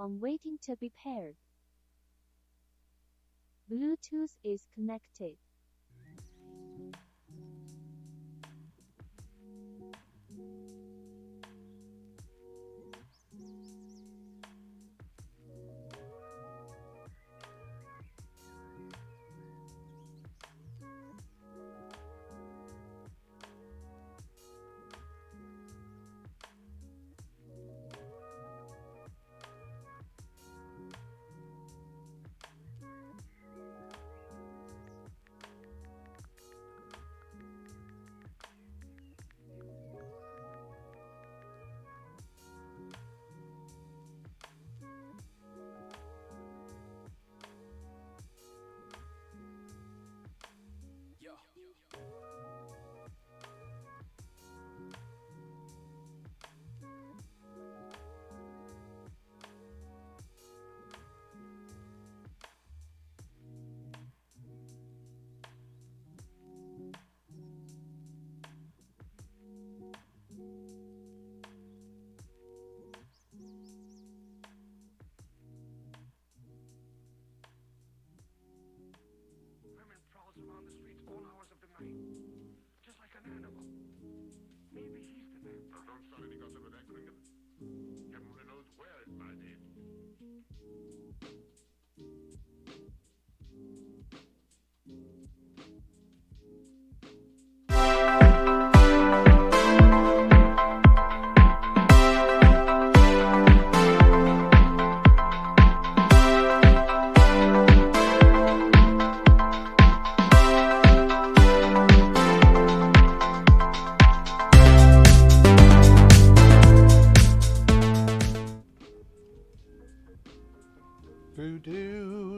on waiting to be paired. Bluetooth is connected. Around the streets all hours of the night, just like an animal. Maybe he's the man. Now don't start any gossip with that, Kringle. Everyone knows where it's my name.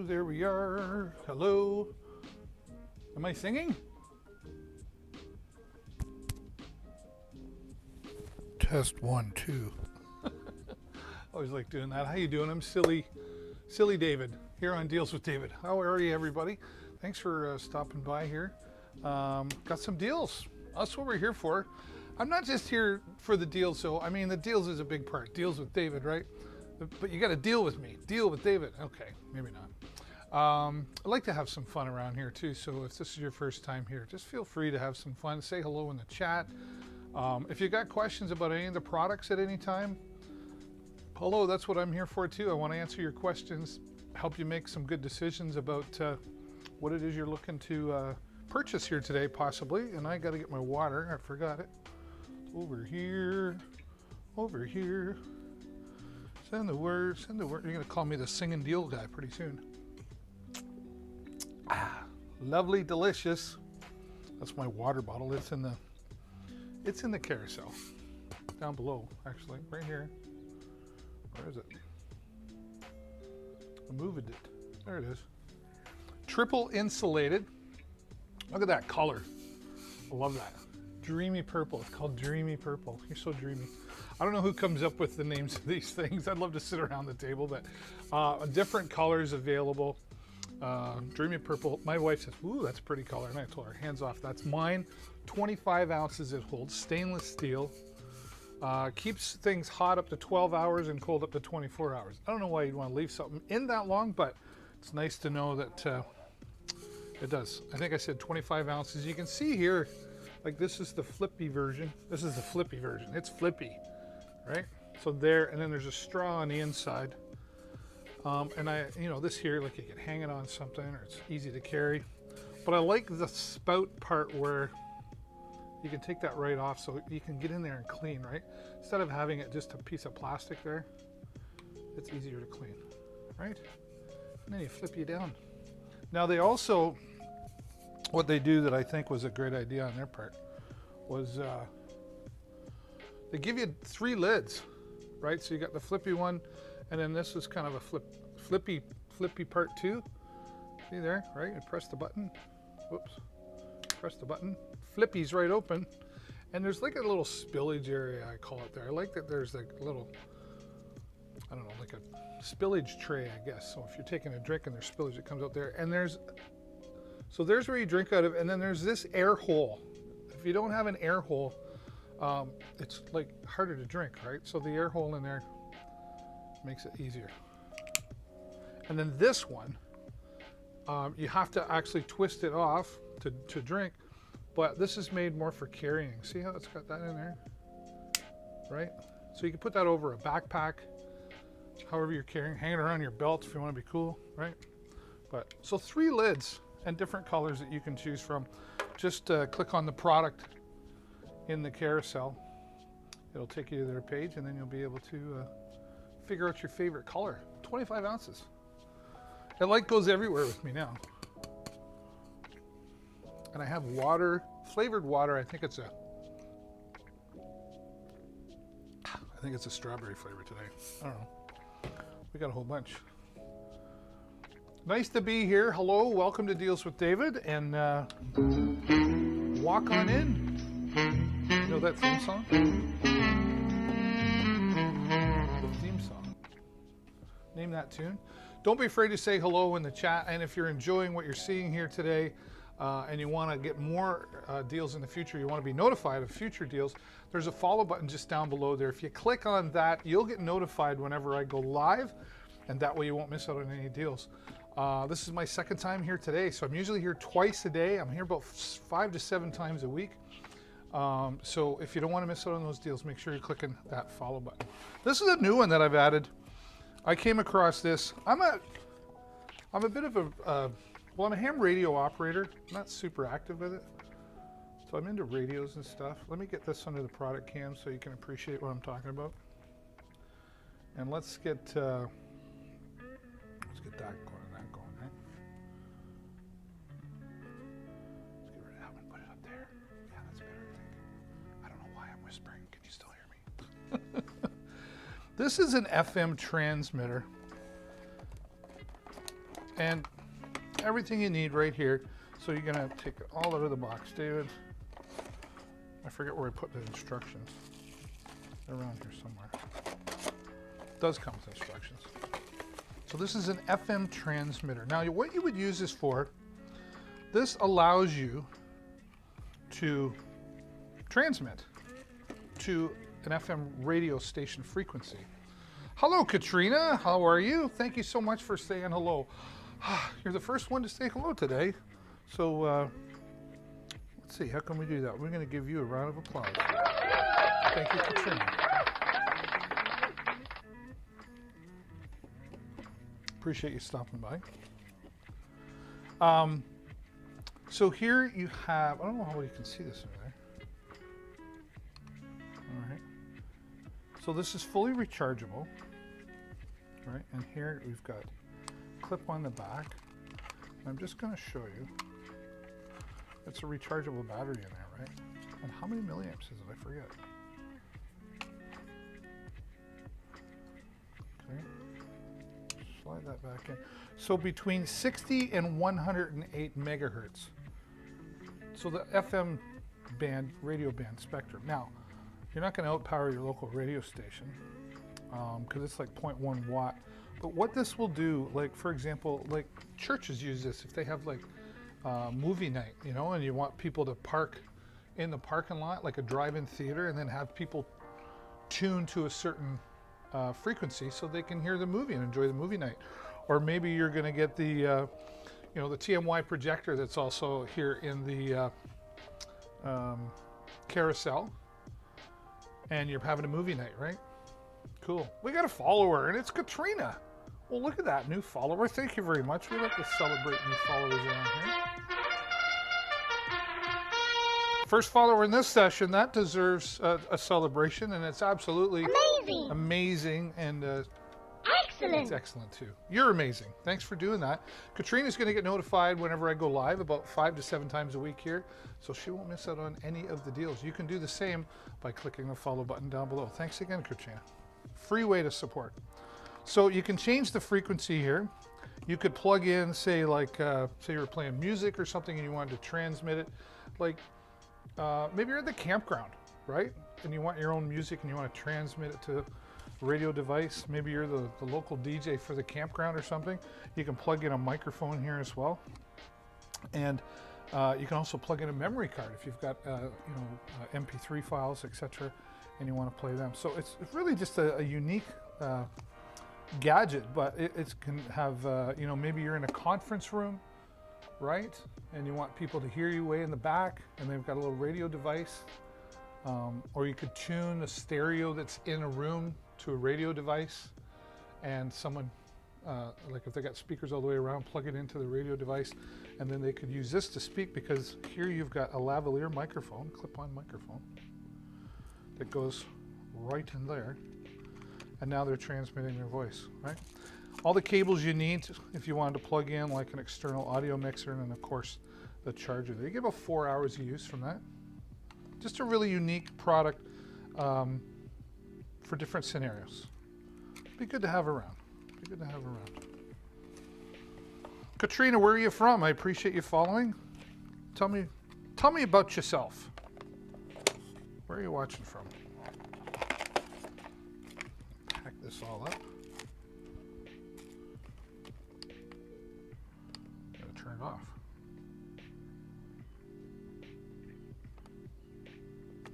There we are. Hello. Am I singing? Test 1, 2. Always like doing that. How you doing? I'm silly David here on Deals with David. How are you, everybody? Thanks for stopping by here. Got some deals. That's what we're here for. I'm not just here for the deals. So I mean, the deals is a big part. Deals with David, right? But you got to deal with me. Deal with David. Okay, maybe not. I like to have some fun around here too. So if this is your first time here, just feel free to have some fun. Say hello in the chat. If you got questions about any of the products at any time, hello, that's what I'm here for too. I want to answer your questions, help you make some good decisions about what it is you're looking to purchase here today, possibly. And I got to get my water. I forgot it. Over here. Over here. Send the word, send the word. You're gonna call me the singing deal guy pretty soon. Ah, lovely, delicious. That's my water bottle. It's in the carousel. Down below, actually, right here. Where is it? I moved it. There it is. Triple insulated. Look at that color. I love that. Dreamy purple. It's called dreamy purple. You're so dreamy. I don't know who comes up with the names of these things. I'd love to sit around the table, but different colors available. Dreamy purple. My wife says, ooh, that's a pretty color. And I told her, hands off, that's mine. 25 ounces it holds, stainless steel. Keeps things hot up to 12 hours and cold up to 24 hours. I don't know why you'd want to leave something in that long, but it's nice to know that it does. I think I said 25 ounces. You can see here, like this is the flippy version. This is the flippy version. It's flippy, right? So there, and then there's a straw on the inside. And this here, like you can hang it on something or it's easy to carry. But I like the spout part where you can take that right off so you can get in there and clean, right? Instead of having it just a piece of plastic there, it's easier to clean, right? And then you flip you down. Now they also, what they do that I think was a great idea on their part was they give you 3 lids, right? So you got the flippy one, and then this is kind of a flippy part 2. See there, right? You press the button. Whoops. Press the button. Flippy's right open, and there's like a little spillage area, I call it there. I like that there's like a little, I don't know, like a spillage tray, I guess. So if you're taking a drink and there's spillage, it comes out there. And there's where you drink out of, and then there's this air hole. If you don't have an air hole, it's like harder to drink, right? So the air hole in there makes it easier. And then this one, you have to actually twist it off to drink, but this is made more for carrying. See how it's got that in there, right? So you can put that over a backpack, however you're carrying, hang it around your belt if you want to be cool, right? But so 3 lids and different colors that you can choose from. Just click on the product in the carousel. It'll take you to their page, and then you'll be able to figure out your favorite color. 25 ounces. It like goes everywhere with me now. And I have water, flavored water. I think it's a strawberry flavor today. I don't know. We got a whole bunch. Nice to be here. Hello, welcome to Deals with David, and walk on in. You know that theme song? The theme song. Name that tune. Don't be afraid to say hello in the chat, and if you're enjoying what you're seeing here today, and you want to get more deals in the future, you want to be notified of future deals, there's a follow button just down below there. If you click on that, you'll get notified whenever I go live, and that way you won't miss out on any deals. This is my second time here today, so I'm usually here twice a day. I'm here about 5 to 7 times a week. So if you don't want to miss out on those deals, make sure you're clicking that follow button. This is a new one that I've added. I came across this. I'm a bit of a, well, I'm a ham radio operator. I'm not super active with it. So I'm into radios and stuff. Let me get this under the product cam so you can appreciate what I'm talking about. And let's get that going, right? Let's get rid of that one, put it up there. Yeah, that's better, I think. I don't know why I'm whispering. Can you still hear me? This is an FM transmitter. And everything you need right here. So you're gonna take it all out of the box, David. I forget where I put the instructions. They're around here somewhere. It does come with instructions. So this is an FM transmitter. Now what you would use this for, this allows you to transmit to an FM radio station frequency. Hello, Katrina. How are you? Thank you so much for saying hello. You're the first one to say hello today. So let's see, how can we do that? We're going to give you a round of applause. Thank you, Katrina. Appreciate you stopping by. So here you have, I don't know how well you can see this over there. All right. So this is fully rechargeable, right? And here we've got clip on the back. I'm just going to show you. It's a rechargeable battery in there, right? And how many milliamps is it? I forget. Okay. Slide that back in. So between 60 and 108 megahertz. So the FM band, radio band spectrum. Now, you're not going to outpower your local radio station because it's like 0.1 watt. But what this will do, like for example, like churches use this if they have like movie night, you know, and you want people to park in the parking lot like a drive-in theater and then have people tune to a certain frequency so they can hear the movie and enjoy the movie night. Or maybe you're going to get the, you know, the TMY projector that's also here in the carousel, and you're having a movie night, right? Cool. We got a follower, and it's Katrina. Well, look at that new follower. Thank you very much. We like to celebrate new followers around here. First follower in this session, that deserves a celebration, and it's absolutely amazing and Excellent. it's excellent too. You're amazing. Thanks for doing that. Katrina's going to get notified whenever I go live about 5 to 7 times a week here, so she won't miss out on any of the deals. You can do the same by clicking the follow button down below. Thanks again, Katrina. Free way to support. So you can change the frequency here. You could plug in, say like, say you were playing music or something and you wanted to transmit it. Like maybe you're at the campground, right? And you want your own music and you want to transmit it to a radio device. Maybe you're the local DJ for the campground or something. You can plug in a microphone here as well. And you can also plug in a memory card if you've got, you know, MP3 files, etc., and you want to play them. So it's really just a unique gadget, but it can have, you know, maybe you're in a conference room, right? And you want people to hear you way in the back, and they've got a little radio device. Or you could tune a stereo that's in a room to a radio device, and someone, like if they got speakers all the way around, plug it into the radio device, and then they could use this to speak, because here you've got a lavalier microphone, clip-on microphone, that goes right in there, and now they're transmitting their voice, right? All the cables you need if you wanted to plug in like an external audio mixer, and then of course the charger. They give about 4 hours of use from that. Just a really unique product for different scenarios. Be good to have around. Be good to have around. Katrina, where are you from? I appreciate you following. Tell me about yourself. Where are you watching from? Pack this all up. Gotta turn it off.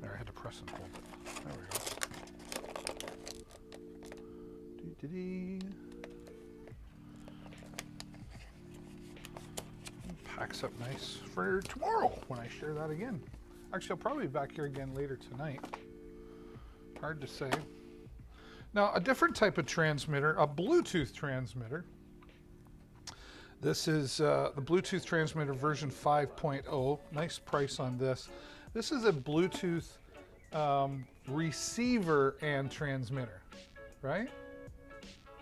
There, I had to press and hold it. There we go. Dee-dee-dee. Packs up nice for tomorrow when I share that again. Actually, I'll probably be back here again later tonight. Hard to say. Now, a different type of transmitter, a Bluetooth transmitter. This is the Bluetooth transmitter version 5.0. Nice price on this. This is a Bluetooth receiver and transmitter, right?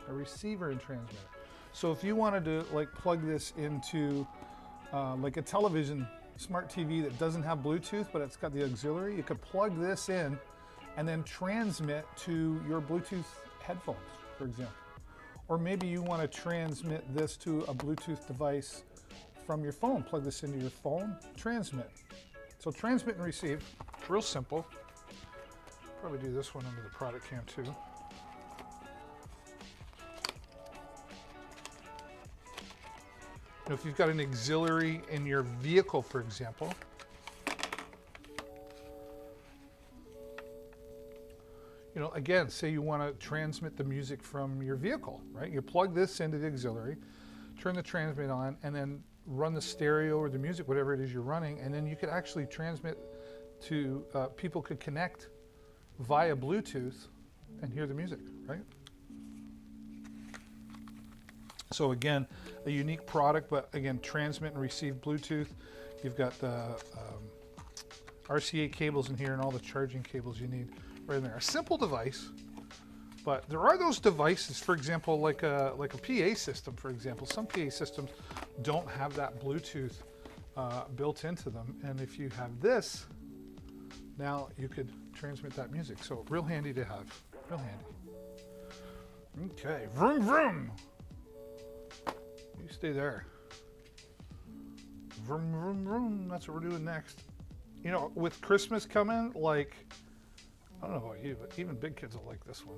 A receiver and transmitter. So if you wanted to like plug this into like a television, smart TV that doesn't have Bluetooth, but it's got the auxiliary, you could plug this in and then transmit to your Bluetooth headphones, for example. Or maybe you want to transmit this to a Bluetooth device from your phone. Plug this into your phone, transmit. So transmit and receive, it's real simple. Probably do this one under the product cam too. If you've got an auxiliary in your vehicle, for example, you know, again, say you want to transmit the music from your vehicle, right? You plug this into the auxiliary, turn the transmit on, and then run the stereo or the music, whatever it is you're running, and then you could actually transmit to, people could connect via Bluetooth and hear the music, right? So again, a unique product, but again, transmit and receive Bluetooth. You've got the RCA cables in here and all the charging cables you need right in there. A simple device, but there are those devices, for example, like a PA system, for example. Some PA systems don't have that Bluetooth built into them. And if you have this, now you could transmit that music. So real handy to have, real handy. Okay, vroom, vroom. You stay there. Vroom, vroom, vroom. That's what we're doing next. You know, with Christmas coming, like, I don't know about you, but even big kids will like this one.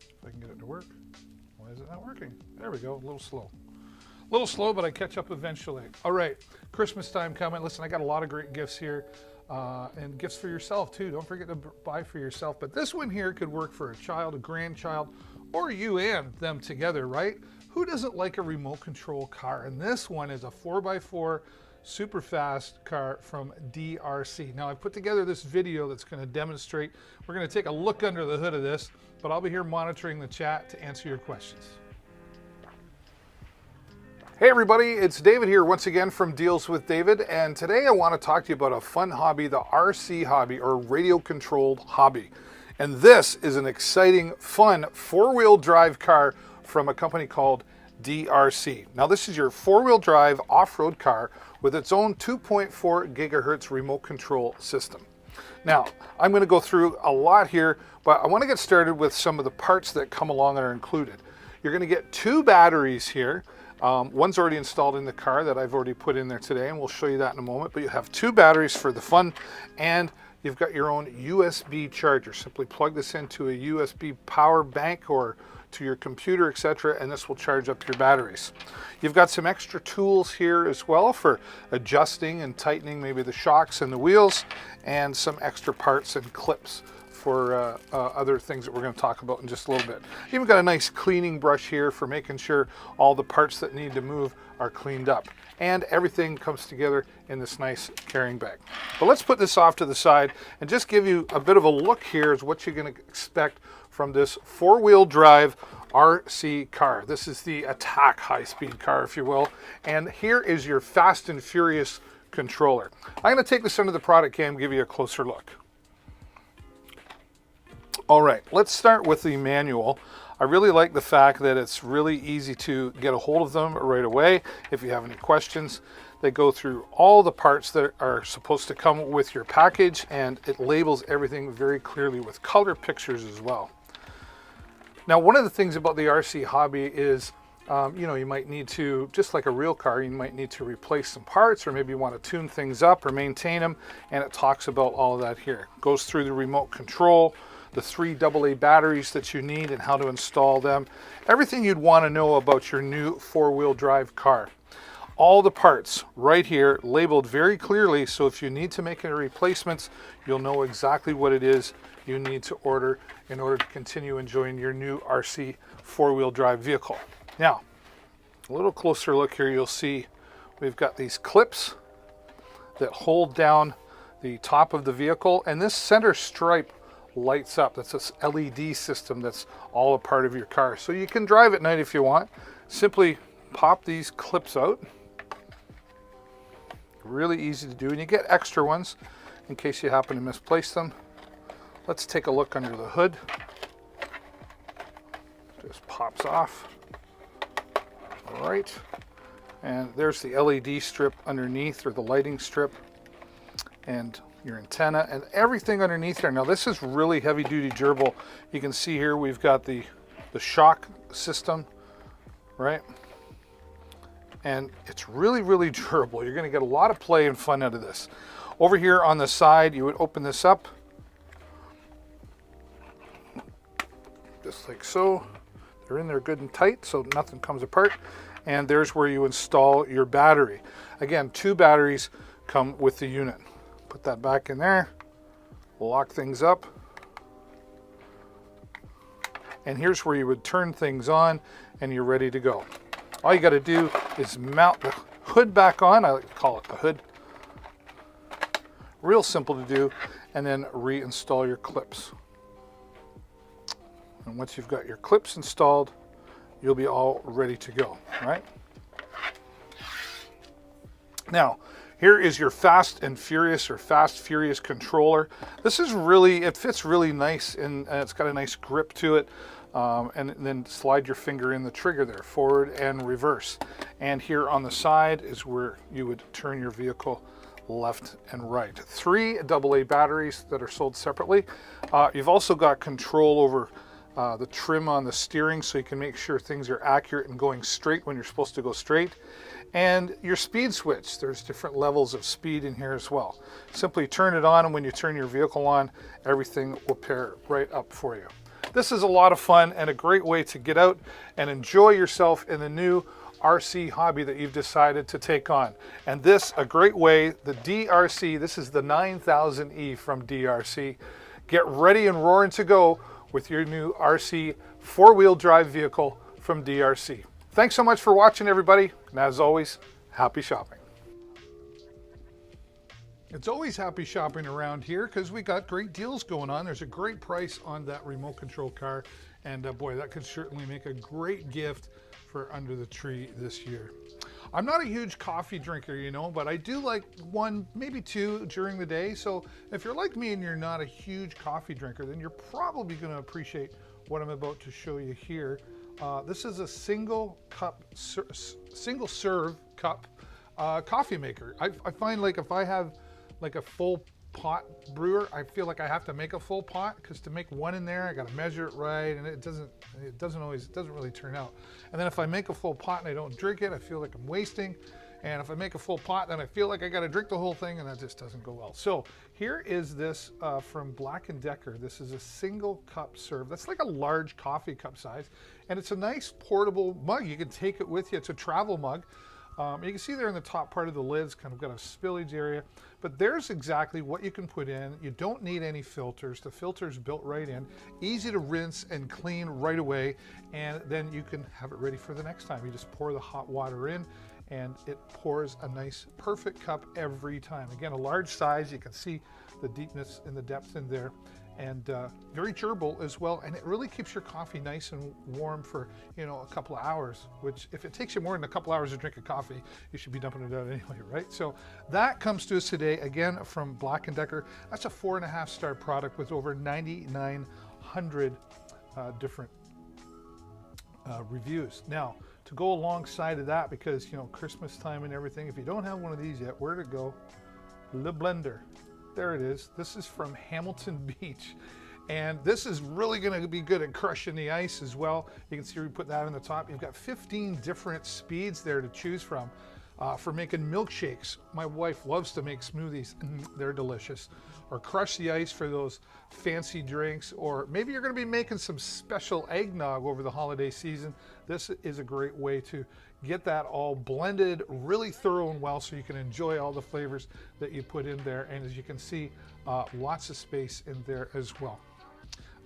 If I can get it to work. Why is it not working? There we go, a little slow. A little slow, but I catch up eventually. All right, Christmas time coming. Listen, I got a lot of great gifts here. And gifts for yourself too. Don't forget to buy for yourself. But this one here could work for a child, a grandchild, or you and them together, right? Who doesn't like a remote control car? And this one is a 4x4 super fast car from DRC. Now I've put together this video that's going to demonstrate. We're going to take a look under the hood of this, but I'll be here monitoring the chat to answer your questions. Hey everybody, it's David here once again from Deals with David, and today I want to talk to you about a fun hobby, the RC hobby, or radio controlled hobby. And this is an exciting, fun four-wheel drive car from a company called DRC. Now this is your four-wheel drive off-road car with its own 2.4 gigahertz remote control system. Now I'm going to go through a lot here, but I want to get started with some of the parts that come along and are included. You're going to get two batteries here. One's already installed in the car that I've already put in there today, and we'll show you that in a moment. But you have two batteries for the fun, and you've got your own USB charger. Simply plug this into a USB power bank or to your computer, etc., and this will charge up your batteries. You've got some extra tools here as well for adjusting and tightening maybe the shocks and the wheels, and some extra parts and clips for other things that we're going to talk about in just a little bit. Even got a nice cleaning brush here for making sure all the parts that need to move are cleaned up. And everything comes together in this nice carrying bag. But let's put this off to the side and just give you a bit of a look here as what you're going to expect from this four-wheel drive RC car. This is the Attack high-speed car, if you will. And here is your Fast and Furious controller. I'm going to take this under the product cam and give you a closer look. All right, let's start with the manual. I really like the fact that it's really easy to get a hold of them right away. If you have any questions, they go through all the parts that are supposed to come with your package, and it labels everything very clearly with color pictures as well. Now, one of the things about the RC hobby is, you might need to, just like a real car, you might need to replace some parts, or maybe you want to tune things up or maintain them, and it talks about all of that here. It goes through the remote control, the 3 AA batteries that you need and how to install them. Everything you'd want to know about your new four-wheel drive car. All the parts right here labeled very clearly, so if you need to make any replacements, you'll know exactly what it is you need to order in order to continue enjoying your new RC four-wheel drive vehicle. Now, a little closer look here, you'll see we've got these clips that hold down the top of the vehicle, and this center stripe lights up. That's this LED system that's all a part of your car. So you can drive at night if you want. Simply pop these clips out. Really easy to do, and you get extra ones in case you happen to misplace them. Let's take a look under the hood. Just pops off. All right. And there's the LED strip underneath, or the lighting strip, and your antenna and everything underneath there. Now this is really heavy duty durable. You can see here we've got the shock system, right? And it's really, really durable. You're going to get a lot of play and fun out of this. Over here on the side, you would open this up just like so. They're in there good and tight so nothing comes apart. And there's where you install your battery. Again, 2 batteries come with the unit. Put that back in there, lock things up, and here's where you would turn things on and you're ready to go. All you got to do is mount the hood back on. I like to call it the hood. Real simple to do, and then reinstall your clips. And once you've got your clips installed, you'll be all ready to go, right? Now, here is your Fast and Furious, or Fast Furious controller. This is really, it fits really nice, and it's got a nice grip to it. And then slide your finger in the trigger there, forward and reverse. And here on the side is where you would turn your vehicle left and right. 3 AA batteries that are sold separately. You've also got control over the trim on the steering, so you can make sure things are accurate and going straight when you're supposed to go straight. And your speed switch, there's different levels of speed in here as well. Simply turn it on, and when you turn your vehicle on, everything will pair right up for you. This is a lot of fun and a great way to get out and enjoy yourself in the new RC hobby that you've decided to take on. And this, a great way, the DRC, this is the 9000E from DRC. Get ready and roaring to go with your new RC four-wheel drive vehicle from DRC. Thanks so much for watching, everybody, and as always, happy shopping. It's always happy shopping around here because we got great deals going on. There's a great price on that remote control car, and boy, that could certainly make a great gift for under the tree this year. I'm not a huge coffee drinker, but I do like 1, maybe 2 during the day. So if you're like me and you're not a huge coffee drinker, then you're probably going to appreciate what I'm about to show you here. This is a single serve cup coffee maker. I find, like, if I have like a full pot brewer, I feel like I have to make a full pot, because to make one in there I got to measure it right, and it doesn't really turn out. And then if I make a full pot and I don't drink it, I feel like I'm wasting. And if I make a full pot, then I feel like I got to drink the whole thing, and that just doesn't go well. So here is this from Black & Decker. This is a single cup serve. That's like a large coffee cup size, and it's a nice portable mug. You can take it with you. It's a travel mug. You can see there in the top part of the lid's kind of got a spillage area, but there's exactly what you can put in. You don't need any filters. The filter's built right in, easy to rinse and clean right away, and then you can have it ready for the next time. You just pour the hot water in, and it pours a nice, perfect cup every time. Again, a large size. You can see the deepness and the depth in there, and very durable as well, and it really keeps your coffee nice and warm for, you know, a couple of hours, which if it takes you more than a couple hours to drink a coffee, you should be dumping it out anyway, right? So that comes to us today, again, from Black & Decker. That's a 4.5-star product with over 9,900 different reviews. Now, to go alongside of that, because, you know, Christmas time and everything, if you don't have one of these yet, where to go? Le Blender. There it is. This is from Hamilton Beach. And this is really going to be good at crushing the ice as well. You can see we put that on the top. You've got 15 different speeds there to choose from for making milkshakes. My wife loves to make smoothies, and they're delicious. Or crush the ice for those fancy drinks. Or maybe you're going to be making some special eggnog over the holiday season. This is a great way to get that all blended really thorough and well, so you can enjoy all the flavors that you put in there. And as you can see, lots of space in there as well.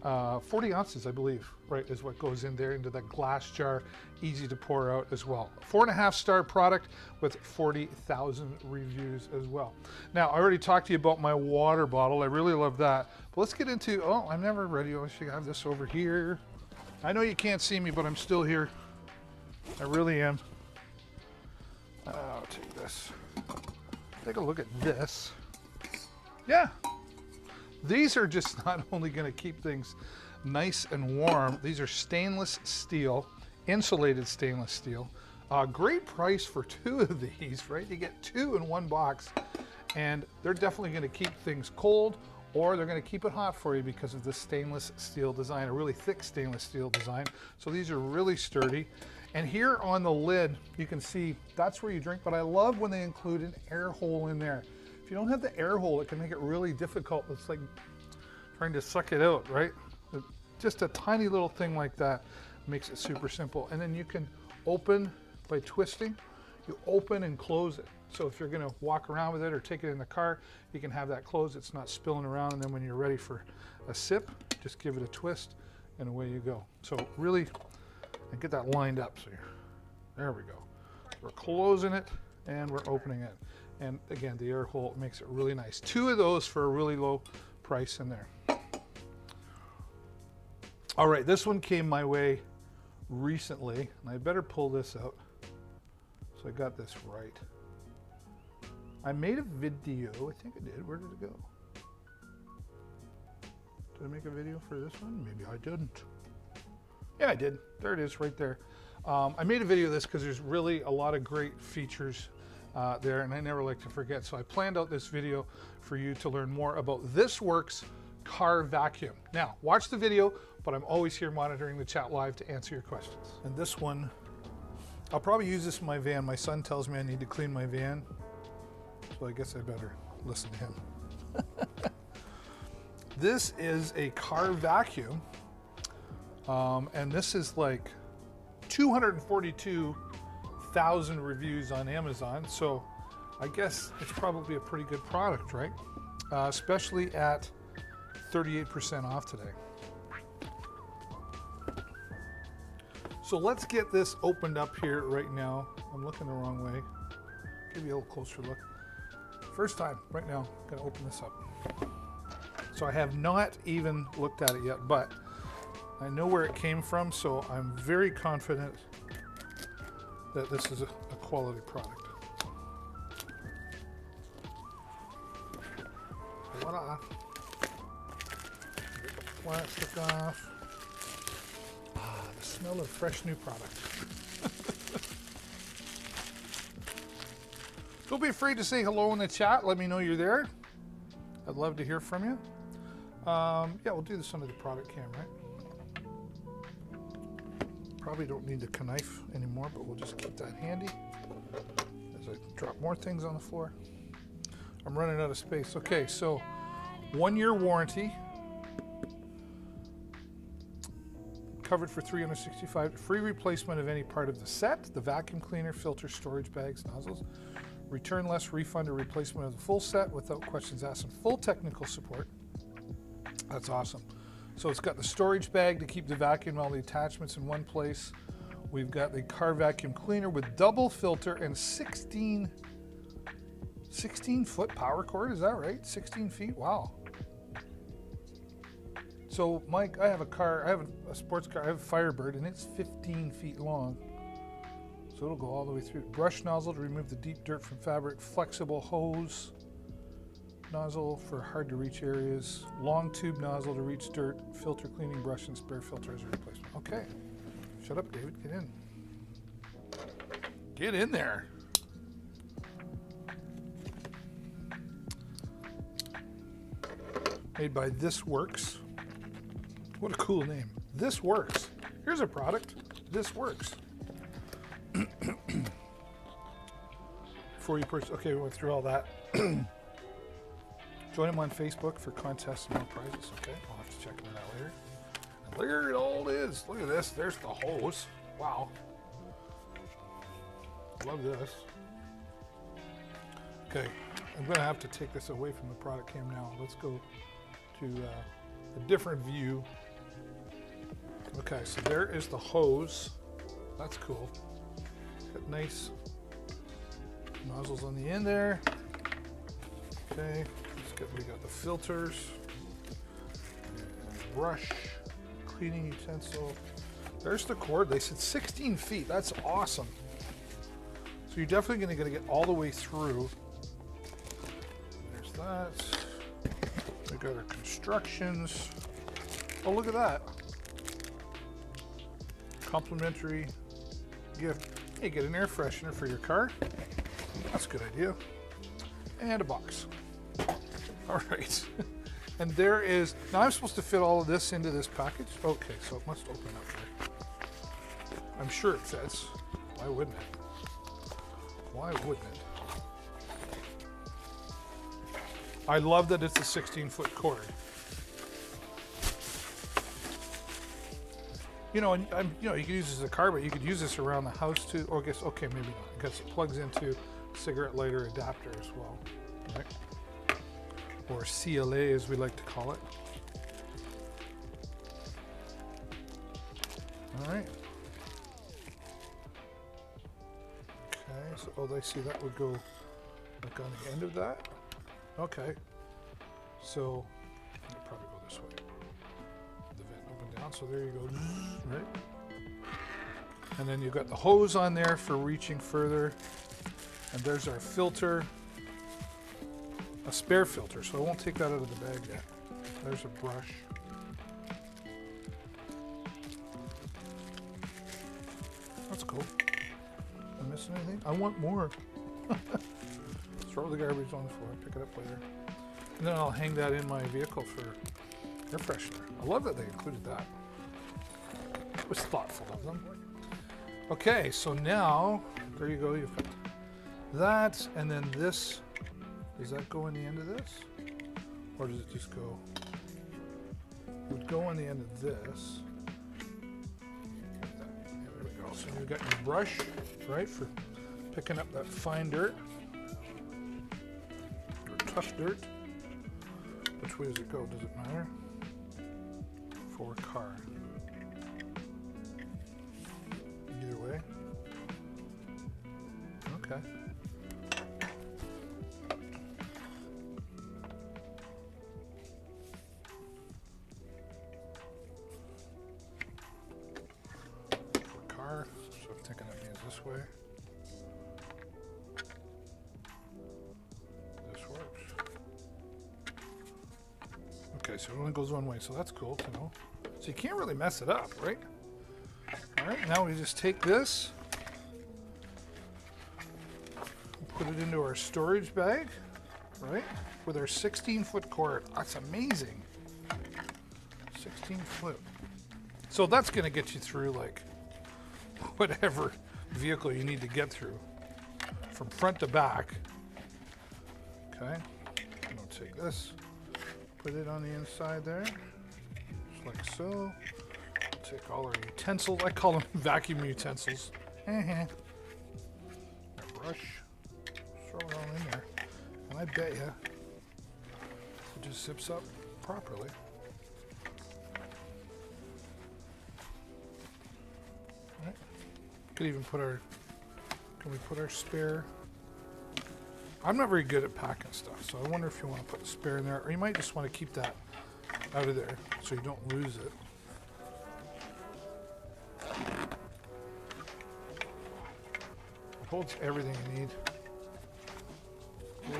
40 ounces, I believe, right, is what goes in there into that glass jar, easy to pour out as well. 4.5-star product with 40,000 reviews as well. Now, I already talked to you about my water bottle. I really love that. But let's get into, oh, I'm never ready. I should have this over here. I know you can't see me, but I'm still here. I really am. I'll take this. Take a look at this. Yeah. These are just not only going to keep things nice and warm, these are stainless steel, insulated stainless steel. Great price for 2 of these, right? You get 2 in one box, and they're definitely going to keep things cold, or they're going to keep it hot for you because of the stainless steel design, a really thick stainless steel design. So these are really sturdy. And here on the lid, you can see that's where you drink, but I love when they include an air hole in there. If you don't have the air hole, it can make it really difficult. It's like trying to suck it out, right? Just a tiny little thing like that makes it super simple. And then you can open by twisting. You open and close it. So if you're gonna walk around with it or take it in the car, you can have that closed. It's not spilling around. And then when you're ready for a sip, just give it a twist and away you go. So really, and get that lined up. So there we go. We're closing it and we're opening it. And again, the air hole makes it really nice. 2 of those for a really low price in there. All right, this one came my way recently, and I better pull this out so I got this right. I made a video, I think I did. Where did it go? Did I make a video for this one? Maybe I didn't. Yeah, I did. There it is right there. I made a video of this because there's really a lot of great features there, and I never like to forget. So I planned out this video for you to learn more about This Works car vacuum. Now, watch the video, but I'm always here monitoring the chat live to answer your questions. And this one, I'll probably use this in my van. My son tells me I need to clean my van, so I guess I better listen to him. This is a car vacuum, and this is like 242,000 reviews on Amazon, so I guess it's probably a pretty good product, right? Especially at 38% off today. So let's get this opened up here right now. I'm looking the wrong way. Give you a little closer look. First time, right now, I'm gonna open this up. So I have not even looked at it yet, but I know where it came from, so I'm very confident that this is a quality product. Voila. Get the plastic off. Ah, the smell of fresh new product. Don't be afraid to say hello in the chat. Let me know you're there. I'd love to hear from you. Yeah, we'll do this under the product cam, right? Probably don't need the knife anymore, but we'll just keep that handy as I drop more things on the floor. I'm running out of space. Okay, so 1 year warranty. covered for $365. Free replacement of any part of the set, the vacuum cleaner, filter, storage bags, nozzles. Return less, refund, or replacement of the full set without questions asked, and full technical support. That's awesome. So it's got the storage bag to keep the vacuum and all the attachments in one place. We've got the car vacuum cleaner with double filter and 16 foot power cord. Is that right? 16 feet? Wow. So Mike, I have a car, I have a sports car, I have a Firebird, and it's 15 feet long. So it'll go all the way through. Brush nozzle to remove the deep dirt from fabric. Flexible hose nozzle for hard to reach areas. Long tube nozzle to reach dirt. Filter cleaning brush and spare filter as a replacement. Okay. Shut up, David. Get in. Get in there. Made by This Works. What a cool name. This Works. Here's a product. This Works. Before you purchase, okay, we went through all that. Join them on Facebook for contests and more prizes. Okay, I'll have to check into that later. And there it all is. Look at this. There's the hose. Wow. Love this. Okay, I'm going to have to take this away from the product cam now. Let's go to a different view. Okay, so there is the hose. That's cool. Got nice nozzles on the end there. Okay, we got the filters, and brush, cleaning utensil. There's the cord. They said 16 feet. That's awesome. So you're definitely going to get all the way through. There's that. We got our constructions. Oh, look at that. Complimentary gift. Hey, get an air freshener for your car. That's a good idea. And a box. All right. And there is, now I'm supposed to fit all of this into this package. Okay, so it must open up there. I'm sure it fits. Why wouldn't it? Why wouldn't it? I love that it's a 16-foot cord. You know, and you know, you could use this as a car, but you could use this around the house too. Or I guess, okay, maybe not, because it plugs into cigarette lighter adapter as well, right? Or CLA as we like to call it. All right. Okay, so oh, I see that would go like on the end of that. Okay, so I'll probably go this way. The vent open down, so there you go, right? And then you've got the hose on there for reaching further. And there's our filter, a spare filter, so I won't take that out of the bag yet. There's a brush. That's cool. Am I missing anything? I want more. Throw the garbage on the floor, pick it up later. And then I'll hang that in my vehicle for air freshener. I love that they included that. It was thoughtful of them. Okay, so now, there you go, you've got that, and then this, does that go in the end of this? Or does it just go? It would go on the end of this. Yeah, there we go. So you've got your brush, right, for picking up that fine dirt. Or tough dirt. Which way does it go? Does it matter? For a car. Either way. Okay. For car, so I'm thinking that means this way. This works. Okay, so it only goes one way, so that's cool to know. So you can't really mess it up, right? All right, now we just take this, put it into our storage bag, right? With our 16-foot cord. That's amazing. 16 foot. So that's going to get you through like whatever vehicle you need to get through from front to back. Okay. I'm going to take this, put it on the inside there, just like so. take all our utensils. I call them vacuum utensils. A brush. Throw it all in there. And I bet you it just zips up properly. Right. Could even put our, can we put our spare? I'm not very good at packing stuff, so I wonder if you want to put a spare in there, or you might just want to keep that out of there so you don't lose it. It holds everything you need.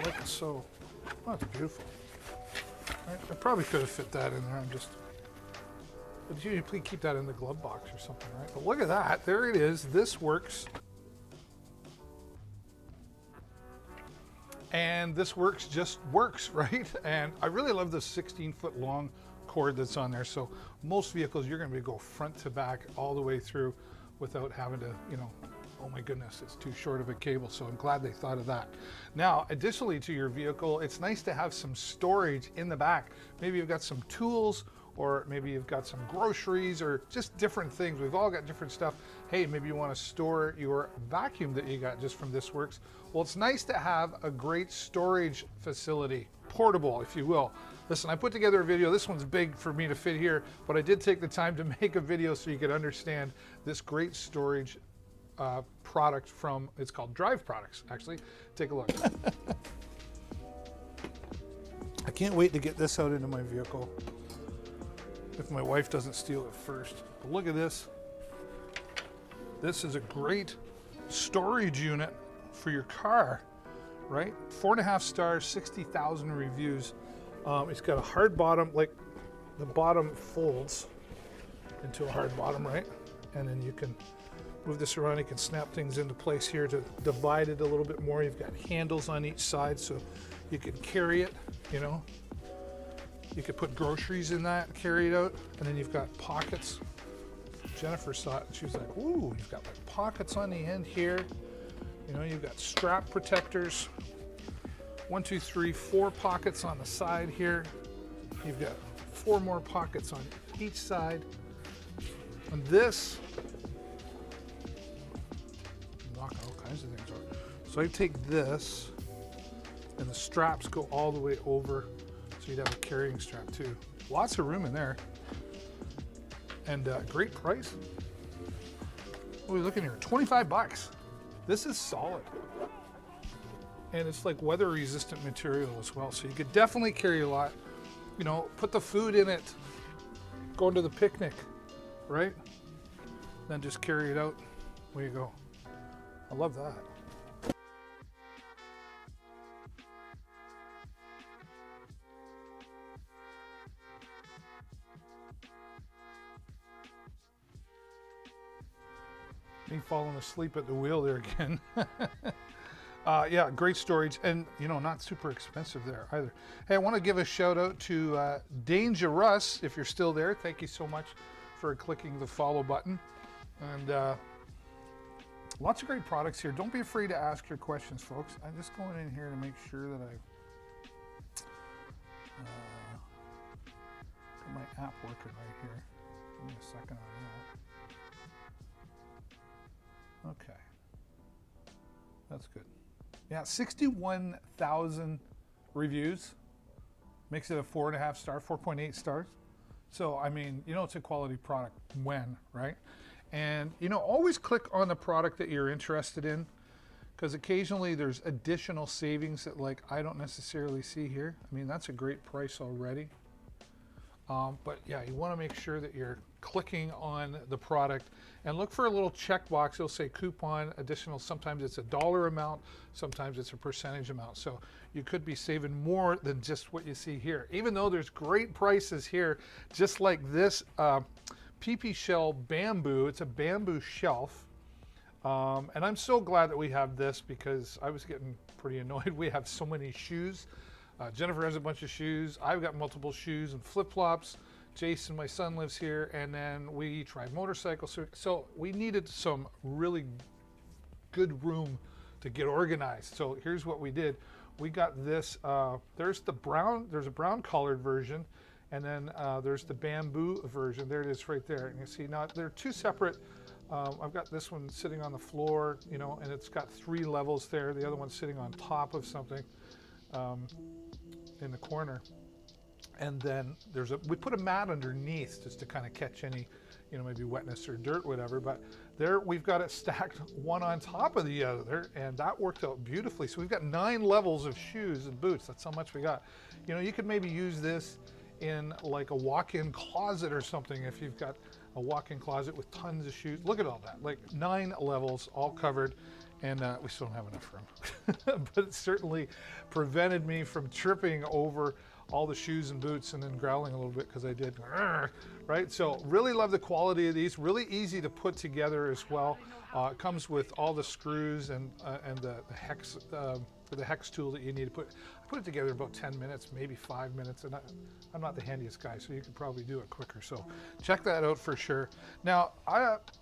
Like so. Oh, it's beautiful. Right? I probably could have fit that in there. But you please keep that in the glove box or something, right? But look at that. There it is. This works. And this just works, right? And I really love the 16-foot long cord that's on there. So most vehicles, you're going to go front to back all the way through without having to, you know, oh my goodness, it's too short of a cable. So I'm glad they thought of that. Now, additionally to your vehicle, it's nice to have some storage in the back. Maybe you've got some tools, or maybe you've got some groceries, or just different things. We've all got different stuff. Hey, maybe you want to store your vacuum that you got just from This Works. Well, it's nice to have a great storage facility, portable, if you will. Listen, I put together a video. This one's big for me to fit here, but I did take the time to make a video so you could understand this great storage product from, it's called Drive Products, actually. Take a look. I can't wait to get this out into my vehicle if my wife doesn't steal it first. But look at this. This is a great storage unit for your car, right? 4.5 stars, 60,000 reviews. It's got a hard bottom, like the bottom folds into a hard bottom, right? And then you can move this around. You can snap things into place here to divide it a little bit more. You've got handles on each side so you can carry it, you know. You could put groceries in that, carry it out, and then you've got pockets. Jennifer saw it and she was like, ooh, you've got like pockets on the end here. You know, you've got strap protectors. 1, 2, 3, 4 pockets on the side here. You've got 4 more pockets on each side. And this, knock all kinds of things out. So I take this, and the straps go all the way over. So you'd have a carrying strap too. Lots of room in there. And great price. What are we looking here? 25 bucks. This is solid. And it's like weather resistant material as well. So you could definitely carry a lot. You know, put the food in it. Going to the picnic, right? Then just carry it out. There you go. I love that. Me falling asleep at the wheel there again. Yeah, great storage, and you know, not super expensive there either. Hey, I want to give a shout out to Dangerous, if you're still there. Thank you so much for clicking the follow button. And lots of great products here. Don't be afraid to ask your questions, folks. I'm just going in here to make sure that I've got my app working right here. Give me a second on that. Okay, that's good. Yeah, 61,000 reviews, makes it a 4.5 star, 4.8 stars. So, I mean, you know, it's a quality product when, right? And, you know, always click on the product that you're interested in, because occasionally there's additional savings that, like, I don't necessarily see here. I mean, that's a great price already. But yeah, you want to make sure that you're clicking on the product and look for a little checkbox. It'll say coupon additional. Sometimes it's a dollar amount, sometimes it's a percentage amount. So you could be saving more than just what you see here. Even though there's great prices here, just like this PP shell bamboo. It's a bamboo shelf. And I'm so glad that we have this, because I was getting pretty annoyed. We have so many shoes. Jennifer has a bunch of shoes. I've got multiple shoes and flip-flops. Jason, my son, lives here, and then we each ride motorcycles. So we needed some really good room to get organized. So here's what we did. We got this, there's a brown colored version, And then there's the bamboo version. There it is right there. And you see now they're two separate. I've got this one sitting on the floor, you know, and it's got 3 levels there. The other one's sitting on top of something in the corner. And then we put a mat underneath just to kind of catch any, you know, maybe wetness or dirt, whatever. But there we've got it stacked one on top of the other, and that worked out beautifully. So we've got 9 levels of shoes and boots. That's how much we got. You know, you could maybe use this in like a walk-in closet or something if you've got a walk-in closet with tons of shoes. Look at all that, like 9 levels all covered, and we still don't have enough room. But it certainly prevented me from tripping over all the shoes and boots and then growling a little bit because I did, right? So really love the quality of these, really easy to put together as well. It comes with all the screws and the hex tool that you need to put. I put it together in about 10 minutes, maybe 5 minutes, and I'm not the handiest guy, so you could probably do it quicker. So check that out for sure. Now,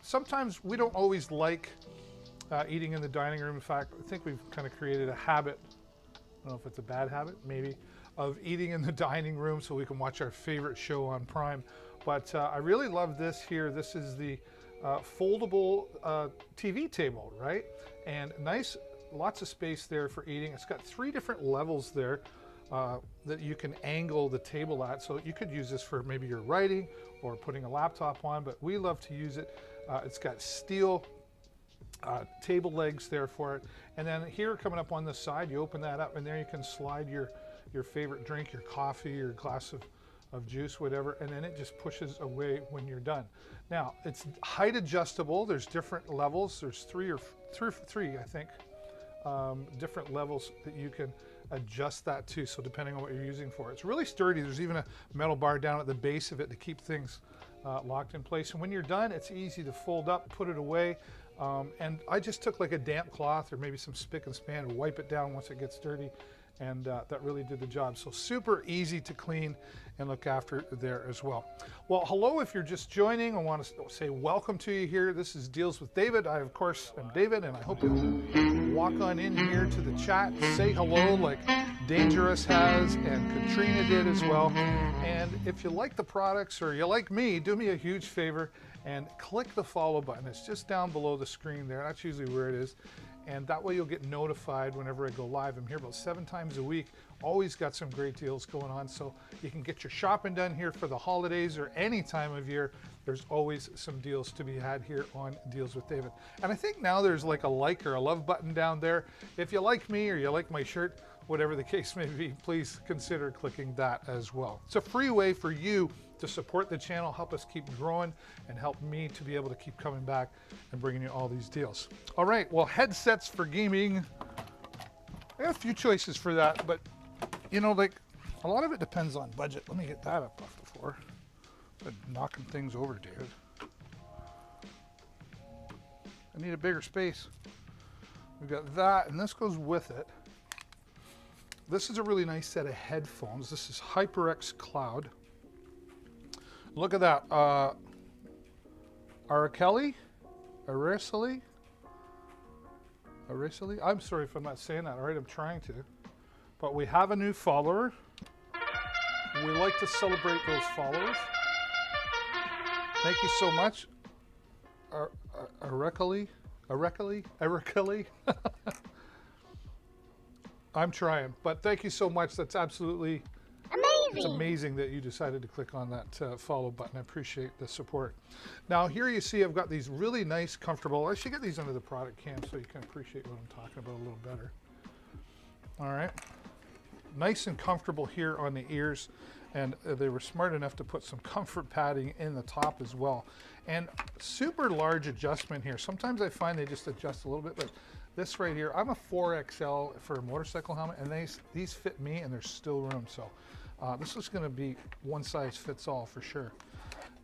sometimes we don't always like eating in the dining room. In fact, I think we've kind of created a habit, I don't know if it's a bad habit, maybe, of eating in the dining room so we can watch our favorite show on Prime. But I really love this here. This is the foldable TV table, right? And nice, lots of space there for eating. It's got 3 different levels there that you can angle the table at. So you could use this for maybe your writing or putting a laptop on, but we love to use it. It's got steel table legs there for it. And then here coming up on the side, you open that up and there you can slide your favorite drink, your coffee, your glass of juice, whatever, and then it just pushes away when you're done. Now, it's height adjustable. There's different levels. There's three, I think, different levels that you can adjust that to, so depending on what you're using for it. It's really sturdy. There's even a metal bar down at the base of it to keep things locked in place. And when you're done, it's easy to fold up, put it away. And I just took like a damp cloth or maybe some spick and span and wipe it down once it gets dirty. And that really did the job. So super easy to clean and look after there as well. Well, hello, if you're just joining, I want to say welcome to you here. This is Deals with David. I, of course, am David, and I hope you'll walk on in here to the chat, say hello like Dangerous has and Katrina did as well. And if you like the products or you like me, do me a huge favor and click the follow button. It's just down below the screen there. That's usually where it is. And that way you'll get notified whenever I go live. I'm here about 7 times a week. Always got some great deals going on. So you can get your shopping done here for the holidays or any time of year. There's always some deals to be had here on Deals with David. And I think now there's like a like or a love button down there. If you like me or you like my shirt, whatever the case may be, please consider clicking that as well. It's a free way for you to support the channel, help us keep growing, and help me to be able to keep coming back and bringing you all these deals. All right, well, headsets for gaming. I got a few choices for that, but you know, like a lot of it depends on budget. Let me get that up off the floor. Been knocking things over, David. I need a bigger space. We've got that, and this goes with it. This is a really nice set of headphones. This is HyperX Cloud. Look at that. Araceli? I'm sorry if I'm not saying that right. I'm trying to. But we have a new follower. We like to celebrate those followers. Thank you so much. Araceli? I'm trying, but thank you so much. That's absolutely amazing. It's amazing that you decided to click on that follow button. I appreciate the support. Now here you see I've got these really nice, comfortable, I should get these under the product cam so you can appreciate what I'm talking about a little better. All right, nice and comfortable here on the ears, and they were smart enough to put some comfort padding in the top as well. And super large adjustment here. Sometimes I find they just adjust a little bit, but this right here, I'm a 4XL for a motorcycle helmet, and these fit me, and there's still room. So this is going to be one size fits all for sure.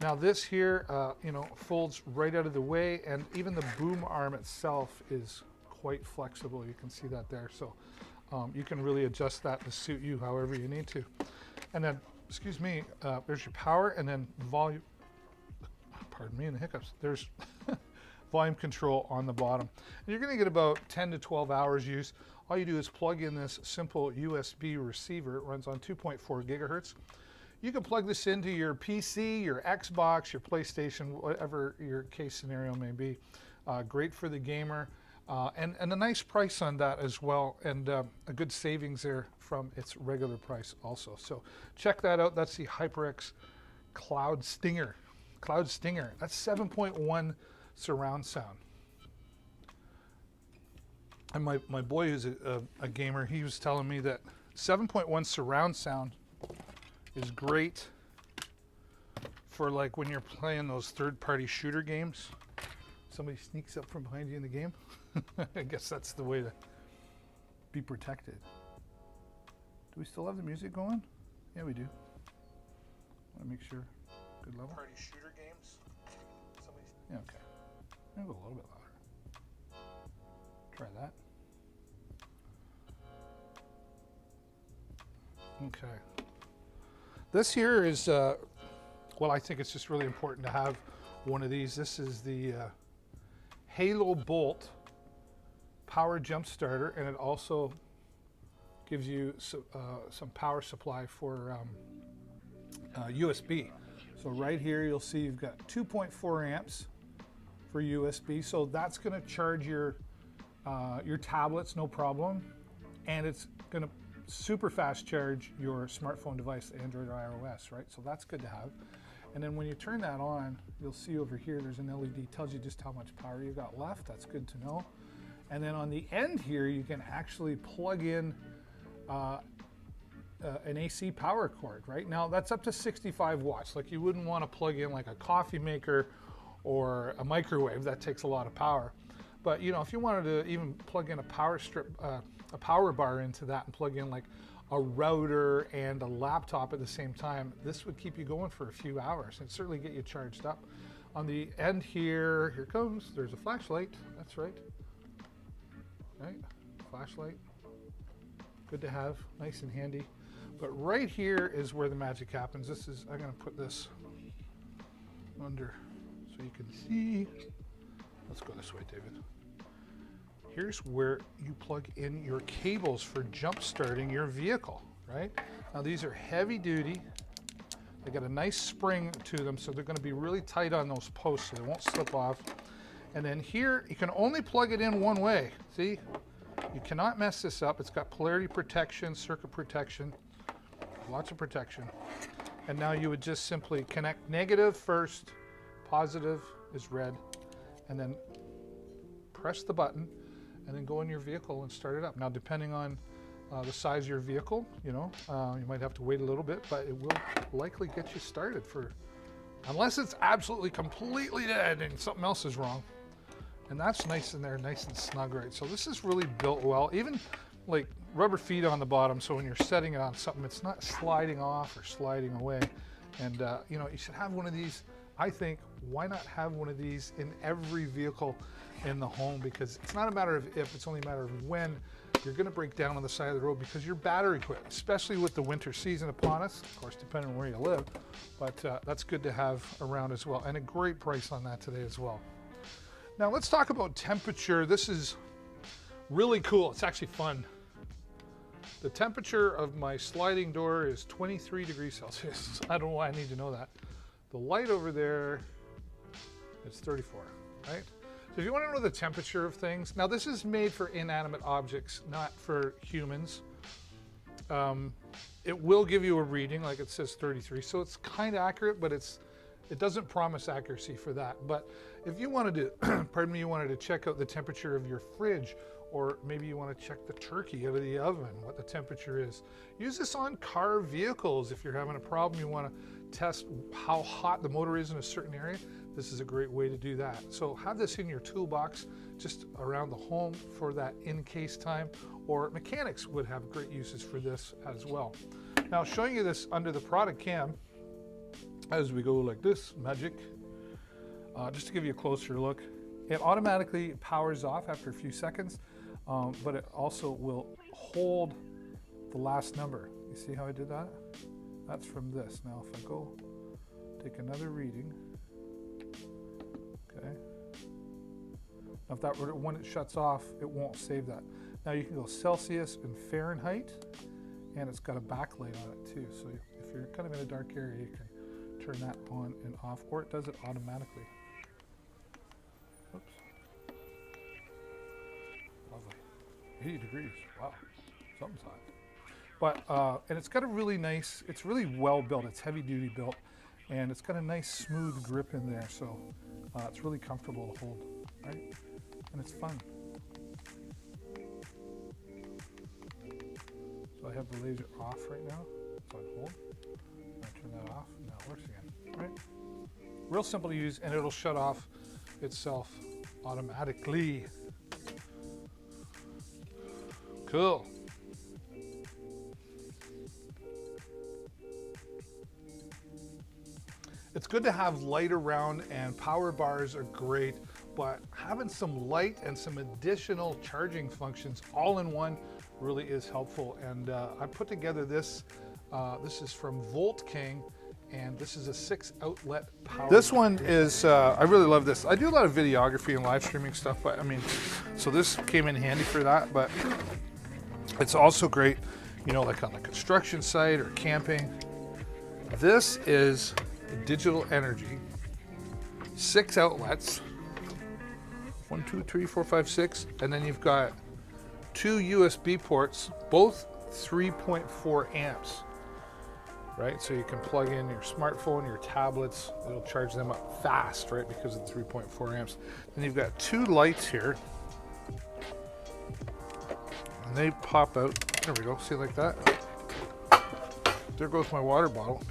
Now this here, you know, folds right out of the way, and even the boom arm itself is quite flexible. You can see that there. So you can really adjust that to suit you however you need to. And then, excuse me, there's your power, and then volume. Pardon me, and the hiccups. There's volume control on the bottom. And you're going to get about 10 to 12 hours use. All you do is plug in this simple USB receiver. It runs on 2.4 gigahertz. You can plug this into your PC, your Xbox, your PlayStation, whatever your case scenario may be. Great for the gamer. And a nice price on that as well, and a good savings there from its regular price also. So check that out. That's the HyperX Cloud Stinger. Cloud Stinger. That's 7.1 surround sound. And my boy who's a gamer, he was telling me that 7.1 surround sound is great for like when you're playing those third-party shooter games. Somebody sneaks up from behind you in the game. I guess that's the way to be protected. Do we still have the music going? Yeah, we do. Want to make sure. Good level. Party shooter games. Yeah, okay. Maybe go a little bit louder. Try that. Okay. This here is, well, I think it's just really important to have one of these. This is the Halo Bolt power jump starter, and it also gives you some power supply for USB. So right here you'll see you've got 2.4 amps for USB, so that's going to charge your tablets no problem, and it's going to super fast charge your smartphone device, Android or iOS, right? So that's good to have. And then when you turn that on, you'll see over here there's an LED, tells you just how much power you got left. That's good to know. And then on the end here, you can actually plug in an AC power cord, right? Now that's up to 65 watts. Like you wouldn't want to plug in like a coffee maker or a microwave. That takes a lot of power. But you know, if you wanted to even plug in a power strip, a power bar into that and plug in like a router and a laptop at the same time, this would keep you going for a few hours and certainly get you charged up. On the end here, here comes, there's a flashlight. That's right. Right, flashlight. Good to have, nice and handy. But right here is where the magic happens. This is, I'm gonna put this under so you can see. Let's go this way, David. Here's where you plug in your cables for jump starting your vehicle, right? Now these are heavy duty. They got a nice spring to them, so they're gonna be really tight on those posts so they won't slip off. And then here, you can only plug it in one way. See, you cannot mess this up. It's got polarity protection, circuit protection, lots of protection. And now you would just simply connect negative first, positive is red, and then press the button, and then go in your vehicle and start it up. Now, depending on the size of your vehicle, you know, you might have to wait a little bit, but it will likely get you started for, unless it's absolutely completely dead and something else is wrong. And that's nice in there, nice and snug, right? So this is really built well, even like rubber feet on the bottom, so when you're setting it on something, it's not sliding off or sliding away. And you know, you should have one of these. I think, why not have one of these in every vehicle in the home? Because it's not a matter of if, it's only a matter of when you're going to break down on the side of the road, because your battery quit, especially with the winter season upon us, of course, depending on where you live. But that's good to have around as well, and a great price on that today as well. Now let's talk about temperature. This is really cool. It's actually fun. The temperature of my sliding door is 23 degrees Celsius. I don't know why I need to know that. The light over there is 34, right? So if you want to know the temperature of things, now this is made for inanimate objects, not for humans. It will give you a reading, like it says 33, so it's kind of accurate, but it doesn't promise accuracy for that. But if you wanted to, pardon me, you wanted to check out the temperature of your fridge, or maybe you want to check the turkey out of the oven, what the temperature is. Use this on car vehicles. If you're having a problem, you want to test how hot the motor is in a certain area, this is a great way to do that. So have this in your toolbox just around the home for that in case time, or mechanics would have great uses for this as well. Now showing you this under the product cam, as we go like this, magic, just to give you a closer look, it automatically powers off after a few seconds, but it also will hold the last number. You see how I did that? That's from this. Now if I go take another reading, okay. Now if that were, when it shuts off, it won't save that. Now you can go Celsius and Fahrenheit, and it's got a backlight on it too. So if if you're kind of in a dark area, you can turn that on and off, or it does it automatically. Oops. Lovely. 80 degrees. Wow. Something's hot. But, and it's got a really nice, it's really well built. It's heavy duty built, and it's got a nice smooth grip in there. So it's really comfortable to hold, right? And it's fun. So I have the laser off right now. So I hold, and I turn that off, and now it works again, right? Real simple to use, and it'll shut off itself automatically. Cool. It's good to have light around, and power bars are great, but having some light and some additional charging functions all in one really is helpful. And I put together this. This is from Volt King, and this is a 6-outlet power. This one is, I really love this. I do a lot of videography and live streaming stuff, but I mean, so this came in handy for that, but it's also great, you know, like on the construction site or camping. This is digital energy, 6 outlets, 1, 2, 3, 4, 5, 6, and then you've got 2 USB ports, both 3.4 amps, right? So you can plug in your smartphone, your tablets, it'll charge them up fast, right? Because of 3.4 amps. Then you've got 2 lights here, and they pop out. There we go, see, like that. There goes my water bottle.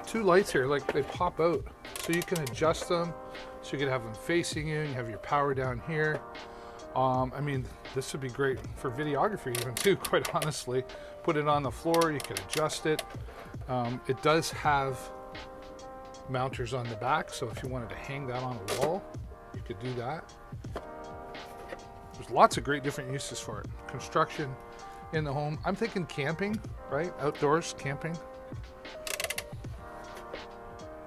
two lights here, like they pop out, so you can adjust them. So you can have them facing you. You have your power down here. I mean, this would be great for videography even too. Quite honestly, put it on the floor. You can adjust it. It does have mounters on the back, so if you wanted to hang that on a wall, you could do that. There's lots of great different uses for it. Construction, in the home. I'm thinking camping, right? Outdoors camping.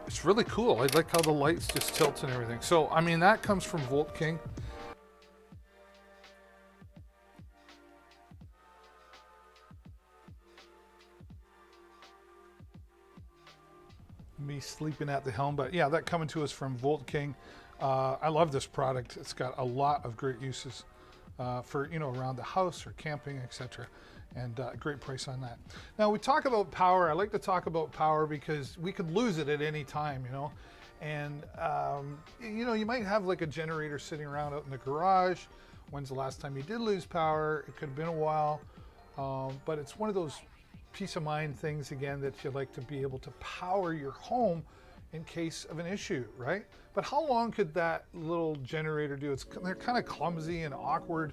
It's really cool. I like how the lights just tilt and everything. So, I mean, that comes from Volt King. Me sleeping at the helm, but yeah, that coming to us from Volt King. I love this product. It's got a lot of great uses for, you know, around the house or camping, etc. And great price on that. Now we talk about power. I like to talk about power because we could lose it at any time, you know. And you know, you might have like a generator sitting around out in the garage. When's the last time you did lose power? It could have been a while, but it's one of those peace of mind things again that you like to be able to power your home in case of an issue, right? But how long could that little generator do? They're kind of clumsy and awkward,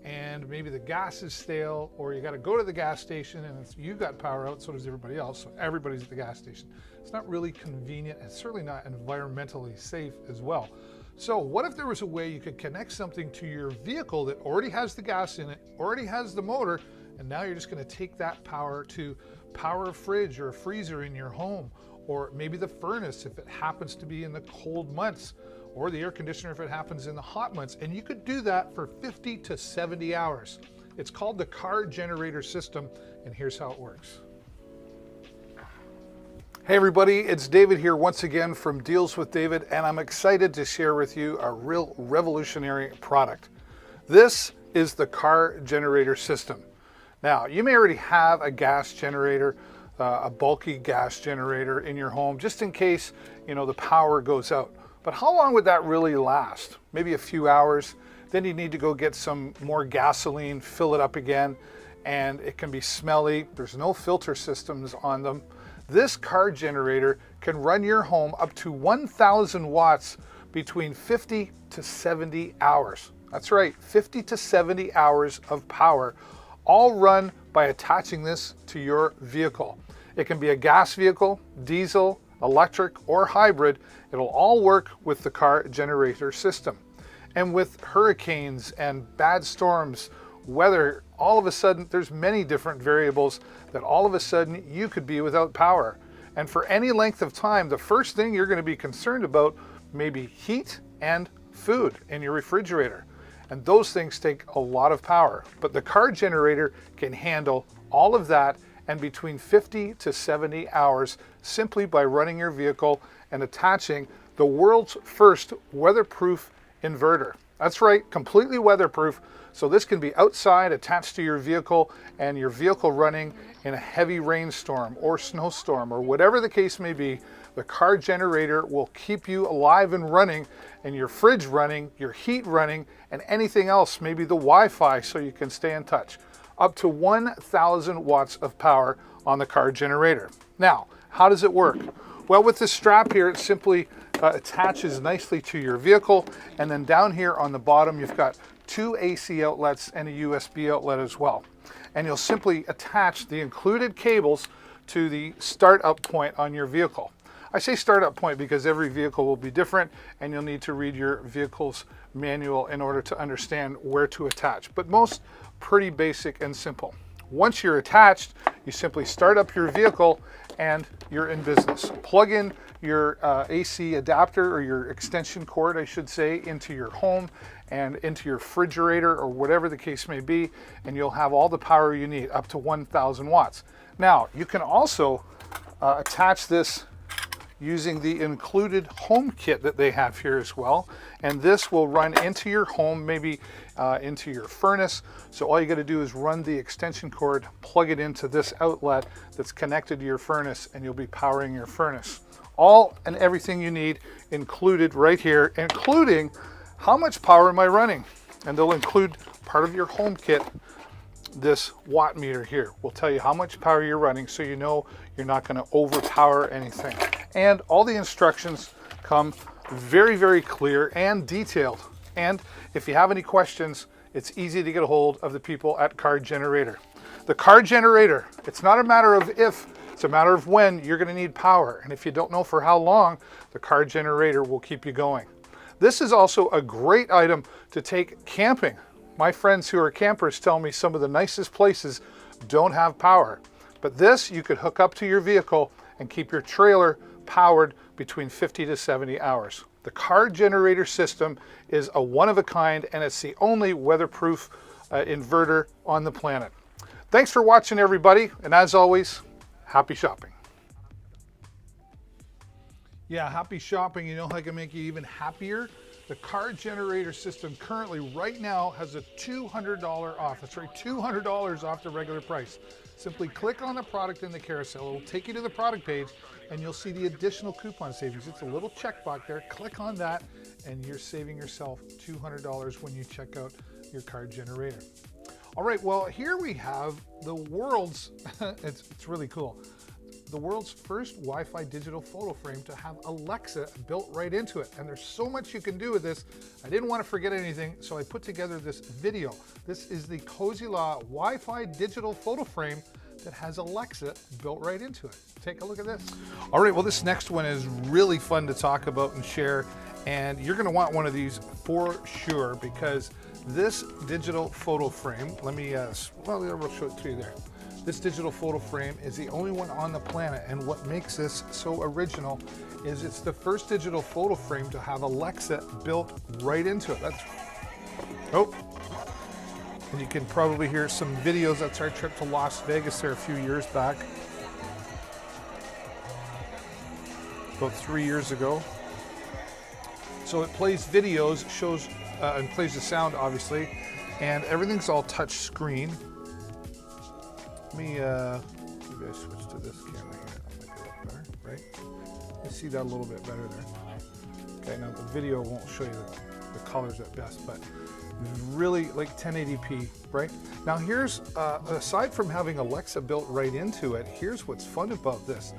and maybe the gas is stale, or you got to go to the gas station and you got power out, so does everybody else. So everybody's at the gas station. It's not really convenient, and certainly not environmentally safe as well. So what if there was a way you could connect something to your vehicle that already has the gas in it, already has the motor, and now you're just going to take that power to power a fridge or a freezer in your home, or maybe the furnace if it happens to be in the cold months, or the air conditioner if it happens in the hot months. And you could do that for 50 to 70 hours. It's called the car generator system, and here's how it works. Hey everybody, it's David here once again from Deals with David, and I'm excited to share with you a real revolutionary product. This is the car generator system. Now, you may already have a gas generator, a bulky gas generator in your home, just in case, you know, the power goes out. But how long would that really last? Maybe a few hours. Then you need to go get some more gasoline, fill it up again, and it can be smelly. There's no filter systems on them. This car generator can run your home up to 1,000 watts between 50 to 70 hours. That's right, 50 to 70 hours of power, all run by attaching this to your vehicle. It can be a gas vehicle, diesel, electric, or hybrid. It'll all work with the car generator system. And with hurricanes and bad storms, weather, all of a sudden, there's many different variables that all of a sudden you could be without power. And for any length of time, the first thing you're going to be concerned about may be heat and food in your refrigerator. And those things take a lot of power. But the car generator can handle all of that and between 50 to 70 hours simply by running your vehicle and attaching the world's first weatherproof inverter. That's right, completely weatherproof. So this can be outside attached to your vehicle and your vehicle running in a heavy rainstorm or snowstorm or whatever the case may be. The car generator will keep you alive and running, and your fridge running, your heat running, and anything else, maybe the Wi-Fi so you can stay in touch. Up to 1,000 watts of power on the car generator. Now, how does it work? Well, with this strap here, it simply attaches nicely to your vehicle, and then down here on the bottom you've got 2 AC outlets and a USB outlet as well. And you'll simply attach the included cables to the startup point on your vehicle. I say startup point because every vehicle will be different and you'll need to read your vehicle's manual in order to understand where to attach, but most pretty basic and simple. Once you're attached, you simply start up your vehicle and you're in business. Plug in your AC adapter, or your extension cord, I should say, into your home and into your refrigerator or whatever the case may be, and you'll have all the power you need, up to 1,000 watts. Now, you can also attach this using the included home kit that they have here as well. And this will run into your home, maybe into your furnace. So all you got to do is run the extension cord, plug it into this outlet that's connected to your furnace, and you'll be powering your furnace. All and everything you need included right here, including how much power am I running? And they'll include part of your home kit. This watt meter here will tell you how much power you're running, so you know you're not going to overpower anything. And all the instructions come very, very clear and detailed. And if you have any questions, it's easy to get a hold of the people at Car Generator. The Car Generator, it's not a matter of if, it's a matter of when you're going to need power. And if you don't know for how long, the Car Generator will keep you going. This is also a great item to take camping. My friends who are campers tell me some of the nicest places don't have power. But this you could hook up to your vehicle and keep your trailer powered between 50 to 70 hours. The Car Generator system is a one-of-a-kind, and it's the only weatherproof inverter on the planet. Thanks for watching, everybody, and as always, happy shopping. Yeah, happy shopping. You know how I can make you even happier? The Car Generator system currently right now has a $200 off. That's right, $200 off the regular price. Simply click on the product in the carousel. It will take you to the product page and you'll see the additional coupon savings. It's a little checkbox there. Click on that and you're saving yourself $200 when you check out your Car Generator. All right, well, here we have the world's, it's really cool, the world's first Wi-Fi digital photo frame to have Alexa built right into it. And there's so much you can do with this. I didn't want to forget anything, so I put together this video. This is the Cozy Law Wi-Fi digital photo frame that has Alexa built right into it. Take a look at this. All right, well, this next one is really fun to talk about and share. And you're gonna want one of these for sure, because this digital photo frame, let me, well, I'll show it to you there. This digital photo frame is the only one on the planet, and what makes this so original is it's the first digital photo frame to have Alexa built right into it. That's, oh, and you can probably hear some videos. That's our trip to Las Vegas there a few years back, about 3 years ago. So it plays videos, shows, and plays the sound, obviously, and everything's all touch screen. Let me, maybe I switch to this camera here. That might be a little better, right? You see that a little bit better there. Okay, now the video won't show you the colors at best, but really like 1080p, right? Now here's, aside from having Alexa built right into it, here's what's fun about this.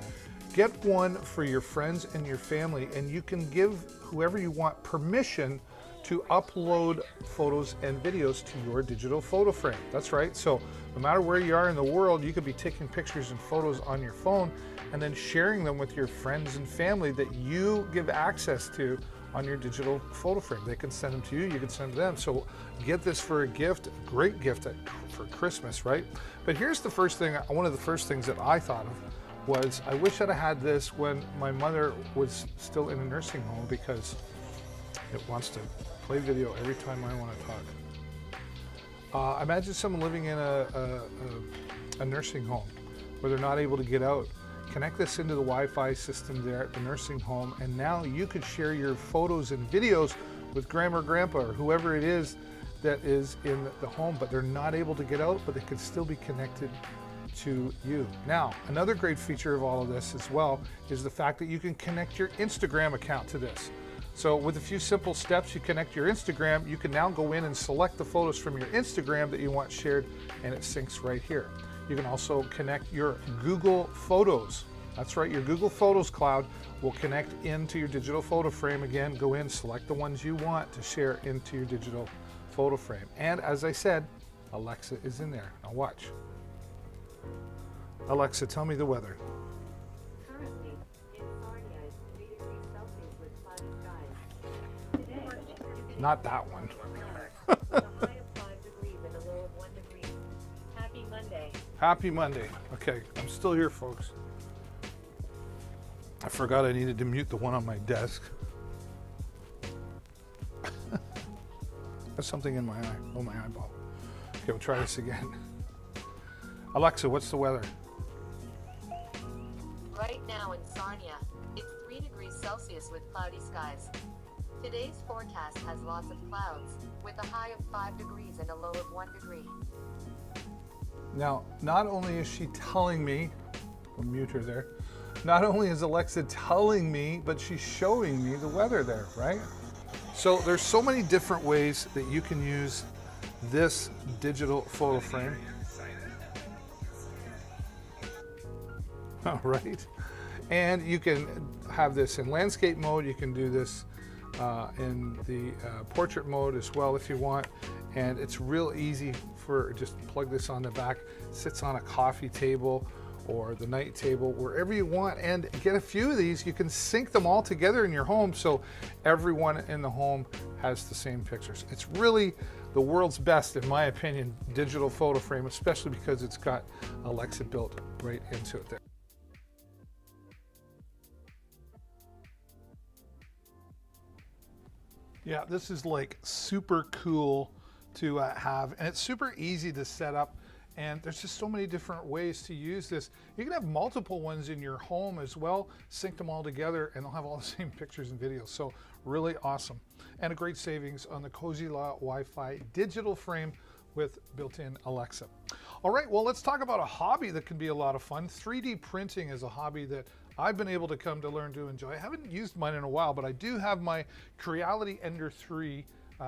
Get one for your friends and your family, and you can give whoever you want permission to upload photos and videos to your digital photo frame. That's right. So no matter where you are in the world, you could be taking pictures and photos on your phone and then sharing them with your friends and family that you give access to on your digital photo frame. They can send them to you, you can send them to them. So get this for a gift, a great gift for Christmas, right? But here's the first thing, one of the first things that I thought of was, I wish I'd have had this when my mother was still in a nursing home, because It wants to play video every time I want to talk. Imagine someone living in a nursing home where they're not able to get out. Connect this into the Wi-Fi system there at the nursing home, and now you could share your photos and videos with grandma or grandpa or whoever it is that is in the home, but they're not able to get out, but they could still be connected to you. Now, another great feature of all of this as well is the fact that you can connect your Instagram account to this. So with a few simple steps, you connect your Instagram, you can now go in and select the photos from your Instagram that you want shared, and it syncs right here. You can also connect your Google Photos. That's right, your Google Photos cloud will connect into your digital photo frame. Again, go in, select the ones you want to share into your digital photo frame. And as I said, Alexa is in there. Now watch. Alexa, tell me the weather. Currently, in Sarnia, it's 3 degrees Celsius with cloudy skies. Today, Not that one. with a high of 5 degrees and a low of 1 degree. Happy Monday. Happy Monday. Okay, I'm still here, folks. I forgot I needed to mute the one on my desk. There's something in my eye. Oh, my eyeball. Okay, we'll try this again. Alexa, what's the weather? Right now in Sarnia, it's 3 degrees Celsius with cloudy skies. Today's forecast has lots of clouds, with a high of 5 degrees and a low of 1 degree. Now, not only is she telling me, I'll mute her there, not only is Alexa telling me, but she's showing me the weather there, right? So there's so many different ways that you can use this digital photo frame. All right. And you can have this in landscape mode. You can do this in the portrait mode as well if you want. And it's real easy for just plug this on the back. It sits on a coffee table or the night table, wherever you want, and get a few of these. You can sync them all together in your home so everyone in the home has the same pictures. It's really the world's best, in my opinion, digital photo frame, especially because it's got Alexa built right into it there. Yeah, this is like super cool to have, and it's super easy to set up. And there's just so many different ways to use this. You can have multiple ones in your home as well, sync them all together, and they'll have all the same pictures and videos. So really awesome. And a great savings on the Cozy Law Wi-Fi digital frame with built-in Alexa. All right, well, let's talk about a hobby that can be a lot of fun. 3D printing is a hobby that I've been able to come to learn to enjoy. I haven't used mine in a while, but I do have my Creality Ender 3.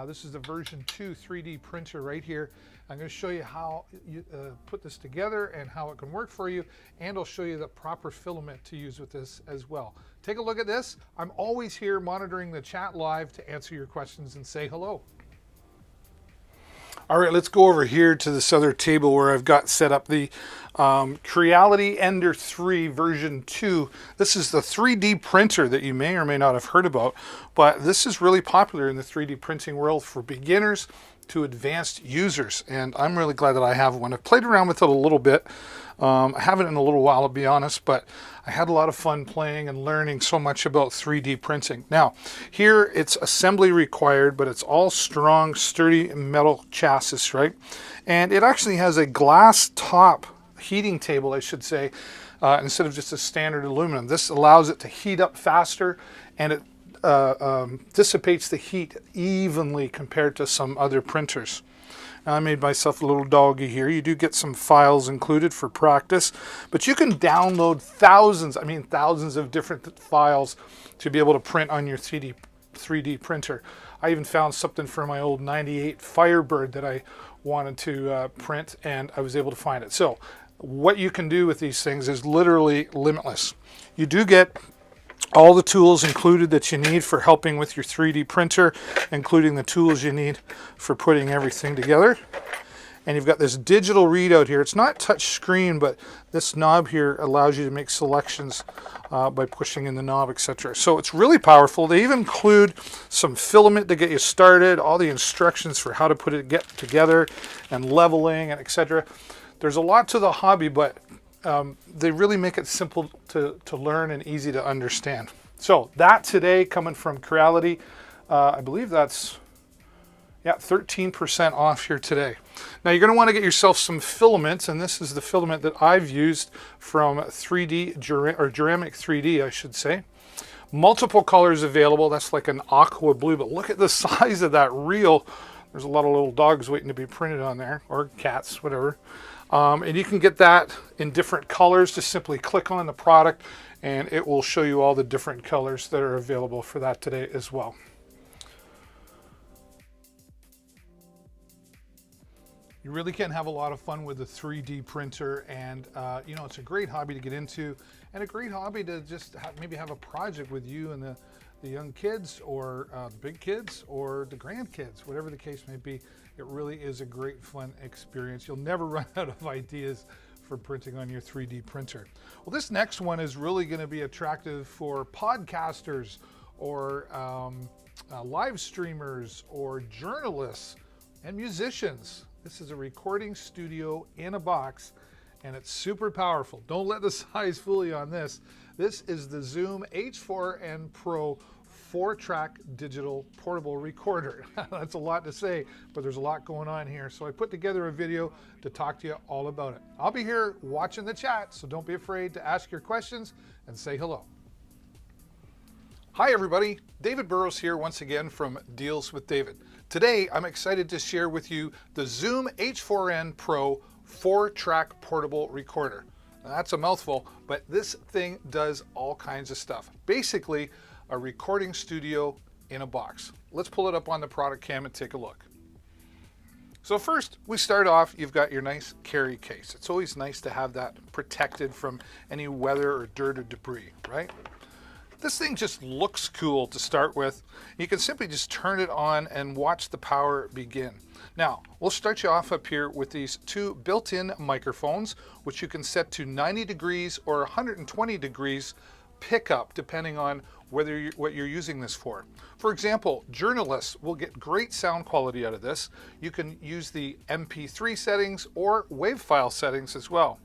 This is the version 2 3D printer right here. I'm going to show you how you put this together and how it can work for you, and I'll show you the proper filament to use with this as well. Take a look at this. I'm always here monitoring the chat live to answer your questions and say hello. All right, let's go over here to this other table where I've got set up the Creality Ender 3 version 2. This is the 3D printer that you may or may not have heard about, but this is really popular in the 3D printing world for beginners to advanced users, and I'm really glad that I have one. I've played around with it a little bit. I haven't in a little while, to be honest, but I had a lot of fun playing and learning so much about 3D printing. Now, here it's assembly required, but it's all strong, sturdy metal chassis, right? And it actually has a glass top heating table, I should say, instead of just a standard aluminum. This allows it to heat up faster, and it dissipates the heat evenly compared to some other printers. Now, I made myself a little doggy here. You do get some files included for practice, but you can download thousands of different files to be able to print on your 3D printer. I even found something for my old 98 Firebird that I wanted to print, and I was able to find it. So what you can do with these things is literally limitless. You do get all the tools included that you need for helping with your 3D printer, including the tools you need for putting everything together. And you've got this digital readout here. It's not touch screen, but this knob here allows you to make selections by pushing in the knob, etc. So it's really powerful. They even include some filament to get you started, all the instructions for how to put it together, and leveling, and etc. There's a lot to the hobby, but they really make it simple to learn and easy to understand. So that today, coming from Creality, I believe that's, yeah, 13% off here today. Now you're going to want to get yourself some filament, and this is the filament that I've used from 3D, or Ceramic 3D, I should say. Multiple colors available. That's like an aqua blue, but look at the size of that reel. There's a lot of little dogs waiting to be printed on there, or cats, whatever. And you can get that in different colors. Just simply click on the product and it will show you all the different colors that are available for that today as well. You really can have a lot of fun with a 3D printer, and you know, it's a great hobby to get into, and a great hobby to just maybe have a project with you and the young kids, or the big kids, or the grandkids, whatever the case may be. It really is a great fun experience. You'll never run out of ideas for printing on your 3D printer. Well, this next one is really going to be attractive for podcasters, or live streamers, or journalists and musicians. This is a recording studio in a box, and it's super powerful. Don't let the size fool you on this. This is the Zoom H4n Pro 4-track digital portable recorder. That's a lot to say, but there's a lot going on here. So I put together a video to talk to you all about it. I'll be here watching the chat, so don't be afraid to ask your questions and say hello. Hi everybody, David Burrows here once again from Deals with David. Today I'm excited to share with you the Zoom H4n Pro 4-track portable recorder. Now, that's a mouthful, but this thing does all kinds of stuff. Basically, a recording studio in a box. Let's pull it up on the product cam and take a look. So first, we start off, you've got your nice carry case. It's always nice to have that protected from any weather or dirt or debris, right? This thing just looks cool to start with. You can simply just turn it on and watch the power begin. Now, we'll start you off up here with these two built-in microphones, which you can set to 90 degrees or 120 degrees pickup, depending on what you're using this for. For example, journalists will get great sound quality out of this. You can use the MP3 settings or WAV file settings as well.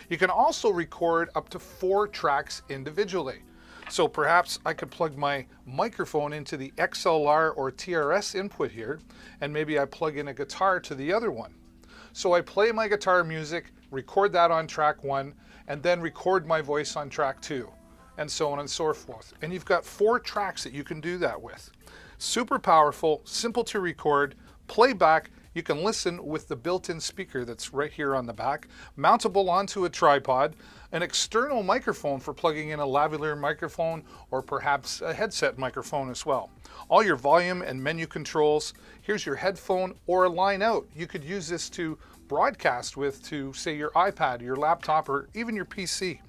You can also record up to 4 tracks individually. So perhaps I could plug my microphone into the XLR or TRS input here, and maybe I plug in a guitar to the other one. So I play my guitar music, record that on track 1, and then record my voice on track 2, and so on and so forth. And you've got 4 tracks that you can do that with. Super powerful, simple to record, playback. You can listen with the built-in speaker that's right here on the back, mountable onto a tripod, an external microphone for plugging in a lavalier microphone or perhaps a headset microphone as well. All your volume and menu controls. Here's your headphone or a line out. You could use this to broadcast with to, say, your iPad, your laptop, or even your PC.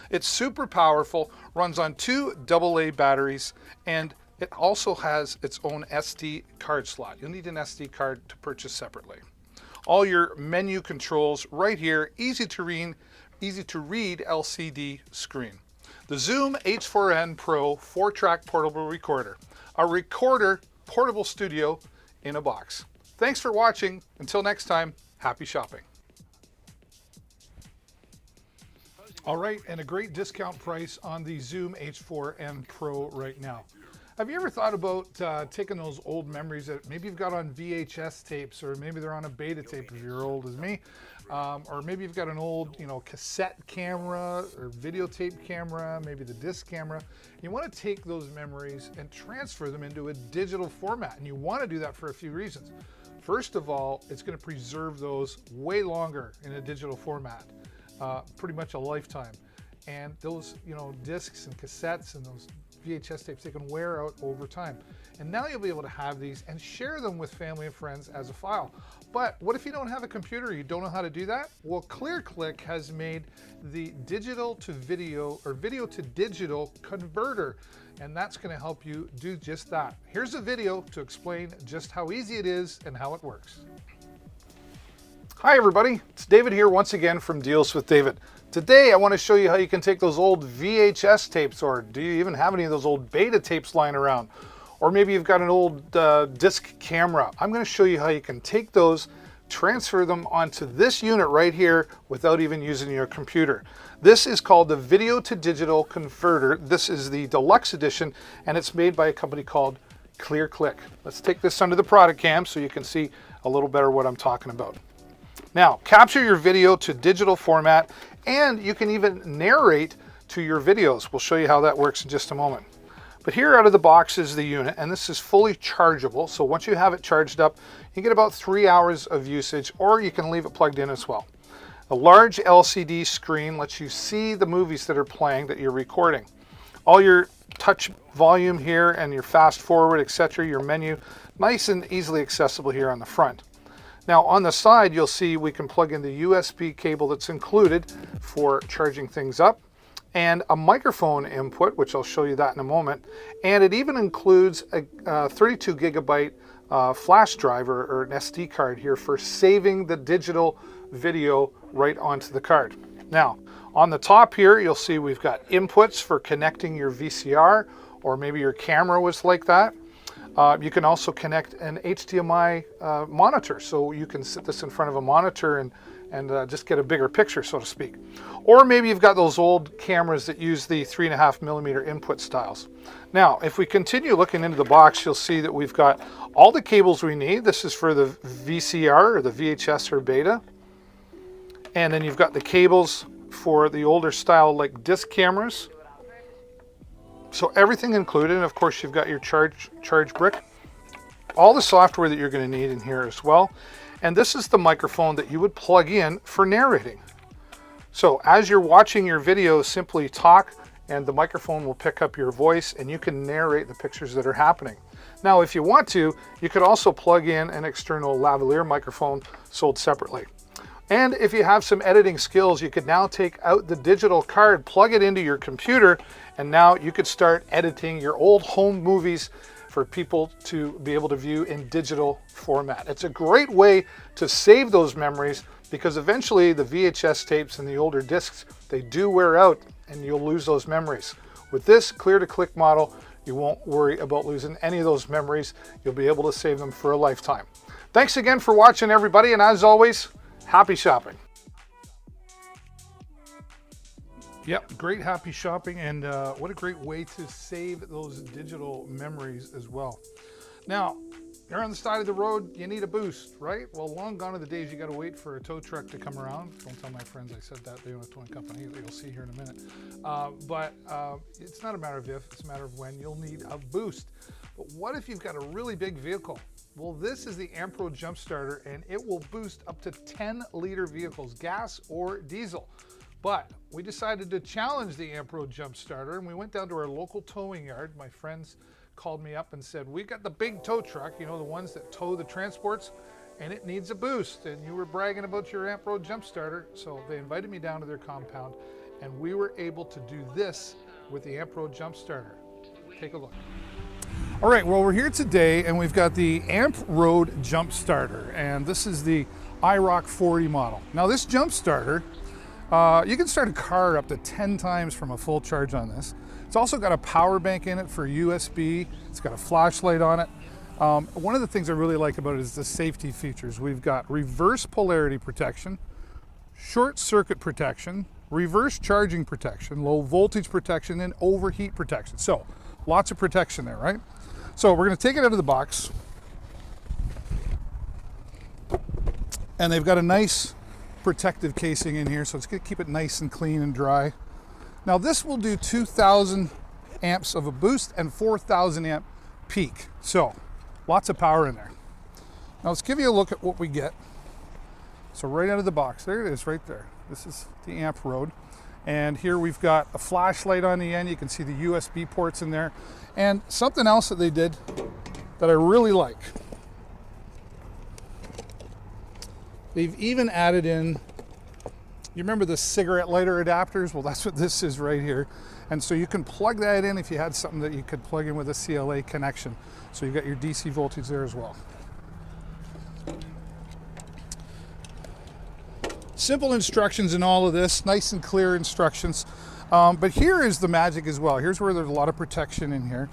It's super powerful, runs on 2 AA batteries, and it also has its own SD card slot. You'll need an SD card to purchase separately. All your menu controls right here, easy to read LCD screen. The Zoom H4n Pro 4-track portable recorder. A recorder portable studio in a box. Thanks for watching. Until next time, happy shopping. All right, and a great discount price on the Zoom H4n Pro right now. Have you ever thought about taking those old memories that maybe you've got on VHS tapes, or maybe they're on a beta tape if you're old as me, or maybe you've got an old, cassette camera or videotape camera, maybe the disc camera. You want to take those memories and transfer them into a digital format, and you want to do that for a few reasons. First of all, it's going to preserve those way longer in a digital format, pretty much a lifetime. And those, discs and cassettes and those VHS tapes, they can wear out over time. And now you'll be able to have these and share them with family and friends as a file. But what if you don't have a computer, you don't know how to do that? Well, ClearClick has made the digital to video, or video to digital converter, and that's going to help you do just that. Here's a video to explain just how easy it is and how it works. Hi everybody, it's David here once again from Deals with David. Today I want to show you how you can take those old VHS tapes, or do you even have any of those old beta tapes lying around? Or maybe you've got an old disc camera. I'm going to show you how you can take those, transfer them onto this unit right here without even using your computer. This is called the Video to Digital Converter. This is the deluxe edition, and it's made by a company called clear click. Let's take this under the product cam so you can see a little better what I'm talking about. Now, capture your video to digital format, and you can even narrate to your videos. We'll show you how that works in just a moment. But here out of the box is the unit, and this is fully chargeable. So once you have it charged up, you get about 3 hours of usage, or you can leave it plugged in as well. A large LCD screen lets you see the movies that are playing that you're recording. All your touch volume here and your fast forward, etc., your menu, nice and easily accessible here on the front. Now on the side, you'll see we can plug in the USB cable that's included for charging things up, and a microphone input, which I'll show you that in a moment. And it even includes a 32 gigabyte flash drive or an SD card here for saving the digital video right onto the card. Now, on the top here, you'll see we've got inputs for connecting your VCR, or maybe your camera was like that. You can also connect an HDMI monitor, so you can sit this in front of a monitor and just get a bigger picture, so to speak. Or maybe you've got those old cameras that use the 3.5mm input styles. Now, if we continue looking into the box, you'll see that we've got all the cables we need. This is for the VCR or the VHS or beta. And then you've got the cables for the older style like disc cameras. So everything included, and of course you've got your charge brick. All the software that you're going to need in here as well. And this is the microphone that you would plug in for narrating. So as you're watching your video, simply talk and the microphone will pick up your voice and you can narrate the pictures that are happening. Now, if you want to, you could also plug in an external lavalier microphone sold separately. And if you have some editing skills, you could now take out the digital card, plug it into your computer, and now you could start editing your old home movies for people to be able to view in digital format. It's a great way to save those memories, because eventually the VHS tapes and the older discs, they do wear out and you'll lose those memories. With this clear-to-click model, you won't worry about losing any of those memories. You'll be able to save them for a lifetime. Thanks again for watching, everybody, and as always, happy shopping. Yep, great happy shopping, and what a great way to save those digital memories as well. Now, you're on the side of the road, you need a boost, right? Well, long gone are the days you got to wait for a tow truck to come around. Don't tell my friends I said that. They own a towing company. You'll see here in a minute. But it's not a matter of if, it's a matter of when. You'll need a boost. But what if you've got a really big vehicle? Well, this is the Ampro Jump Starter, and it will boost up to 10-liter vehicles, gas or diesel. But we decided to challenge the Ampro Jump Starter, and we went down to our local towing yard. My friends called me up and said, we got the big tow truck, you know, the ones that tow the transports, and it needs a boost. And you were bragging about your Ampro Jump Starter. So they invited me down to their compound, and we were able to do this with the Ampro Jump Starter. Take a look. All right, well, we're here today and we've got the Amp Road Jump Starter, and this is the IROC 40 model. Now this jump starter, you can start a car up to 10 times from a full charge on this. It's also got a power bank in it for USB. It's got a flashlight on it. One of the things I really like about it is the safety features. We've got reverse polarity protection, short circuit protection, reverse charging protection, low voltage protection, and overheat protection. So lots of protection there, right? So we're going to take it out of the box, and they've got a nice protective casing in here, so it's going to keep it nice and clean and dry. Now this will do 2,000 amps of a boost and 4,000 amp peak, so lots of power in there. Now let's give you a look at what we get. So right out of the box, there it is right there. This is the Amp Road. And here we've got a flashlight on the end. You can see the USB ports in there. And something else that they did that I really like. They've even added in, you remember the cigarette lighter adapters? Well, that's what this is right here. And so you can plug that in if you had something that you could plug in with a CLA connection. So you've got your DC voltage there as well. Simple instructions in all of this, nice and clear instructions. But here is the magic as well. Here's where there's a lot of protection in here.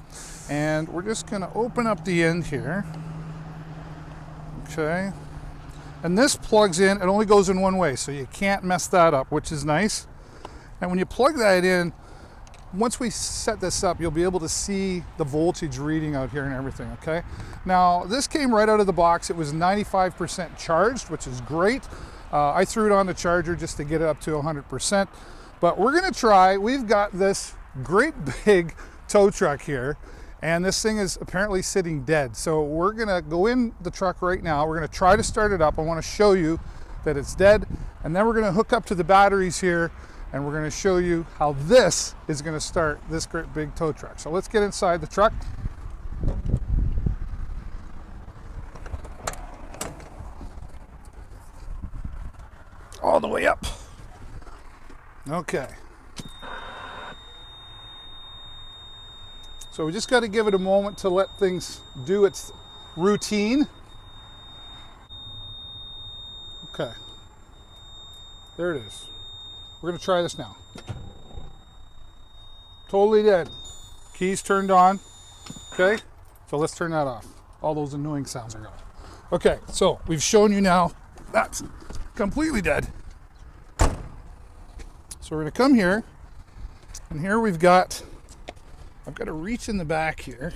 And we're just gonna open up the end here. Okay. And this plugs in, it only goes in one way, so you can't mess that up, which is nice. And when you plug that in, once we set this up, you'll be able to see the voltage reading out here and everything, okay? Now, this came right out of the box. It was 95% charged, which is great. I threw it on the charger just to get it up to 100%. But we're gonna try, we've got this great big tow truck here, and this thing is apparently sitting dead. So we're gonna go in the truck right now. We're gonna try to start it up. I wanna show you that it's dead, and then we're gonna hook up to the batteries here, and we're gonna show you how this is gonna start this great big tow truck. So let's get inside the truck. All the way up. Okay. So we just got to give it a moment to let things do its routine. Okay. There it is. We're going to try this now. Totally dead. Keys turned on. Okay. So let's turn that off. All those annoying sounds are gone. Okay. So we've shown you now that's completely dead. So we're going to come here, and here we've got, I've got to reach in the back here,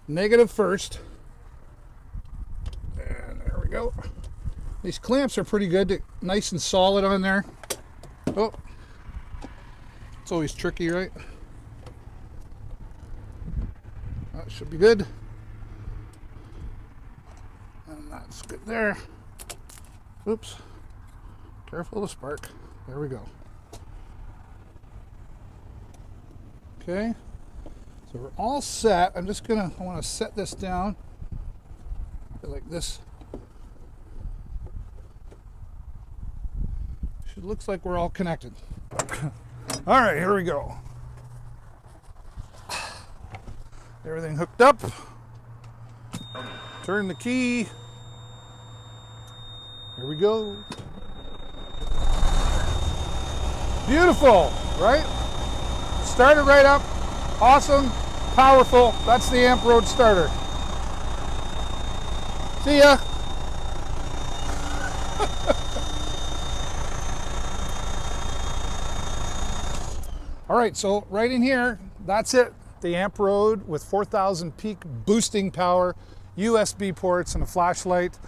negative first, and there we go. These clamps are pretty good, nice and solid on there. Oh, it's always tricky, right? That should be good. And that's good there. Oops, careful of the spark. There we go. Okay, so we're all set. I want to set this down like this. It looks like we're all connected. All right, here we go. Everything hooked up. Turn the key. Here we go. Beautiful, right? Started right up, awesome, powerful. That's the Amp Road starter. See ya. All right, so right in here, that's it. The Amp Road with 4,000 peak boosting power, USB ports, and a flashlight.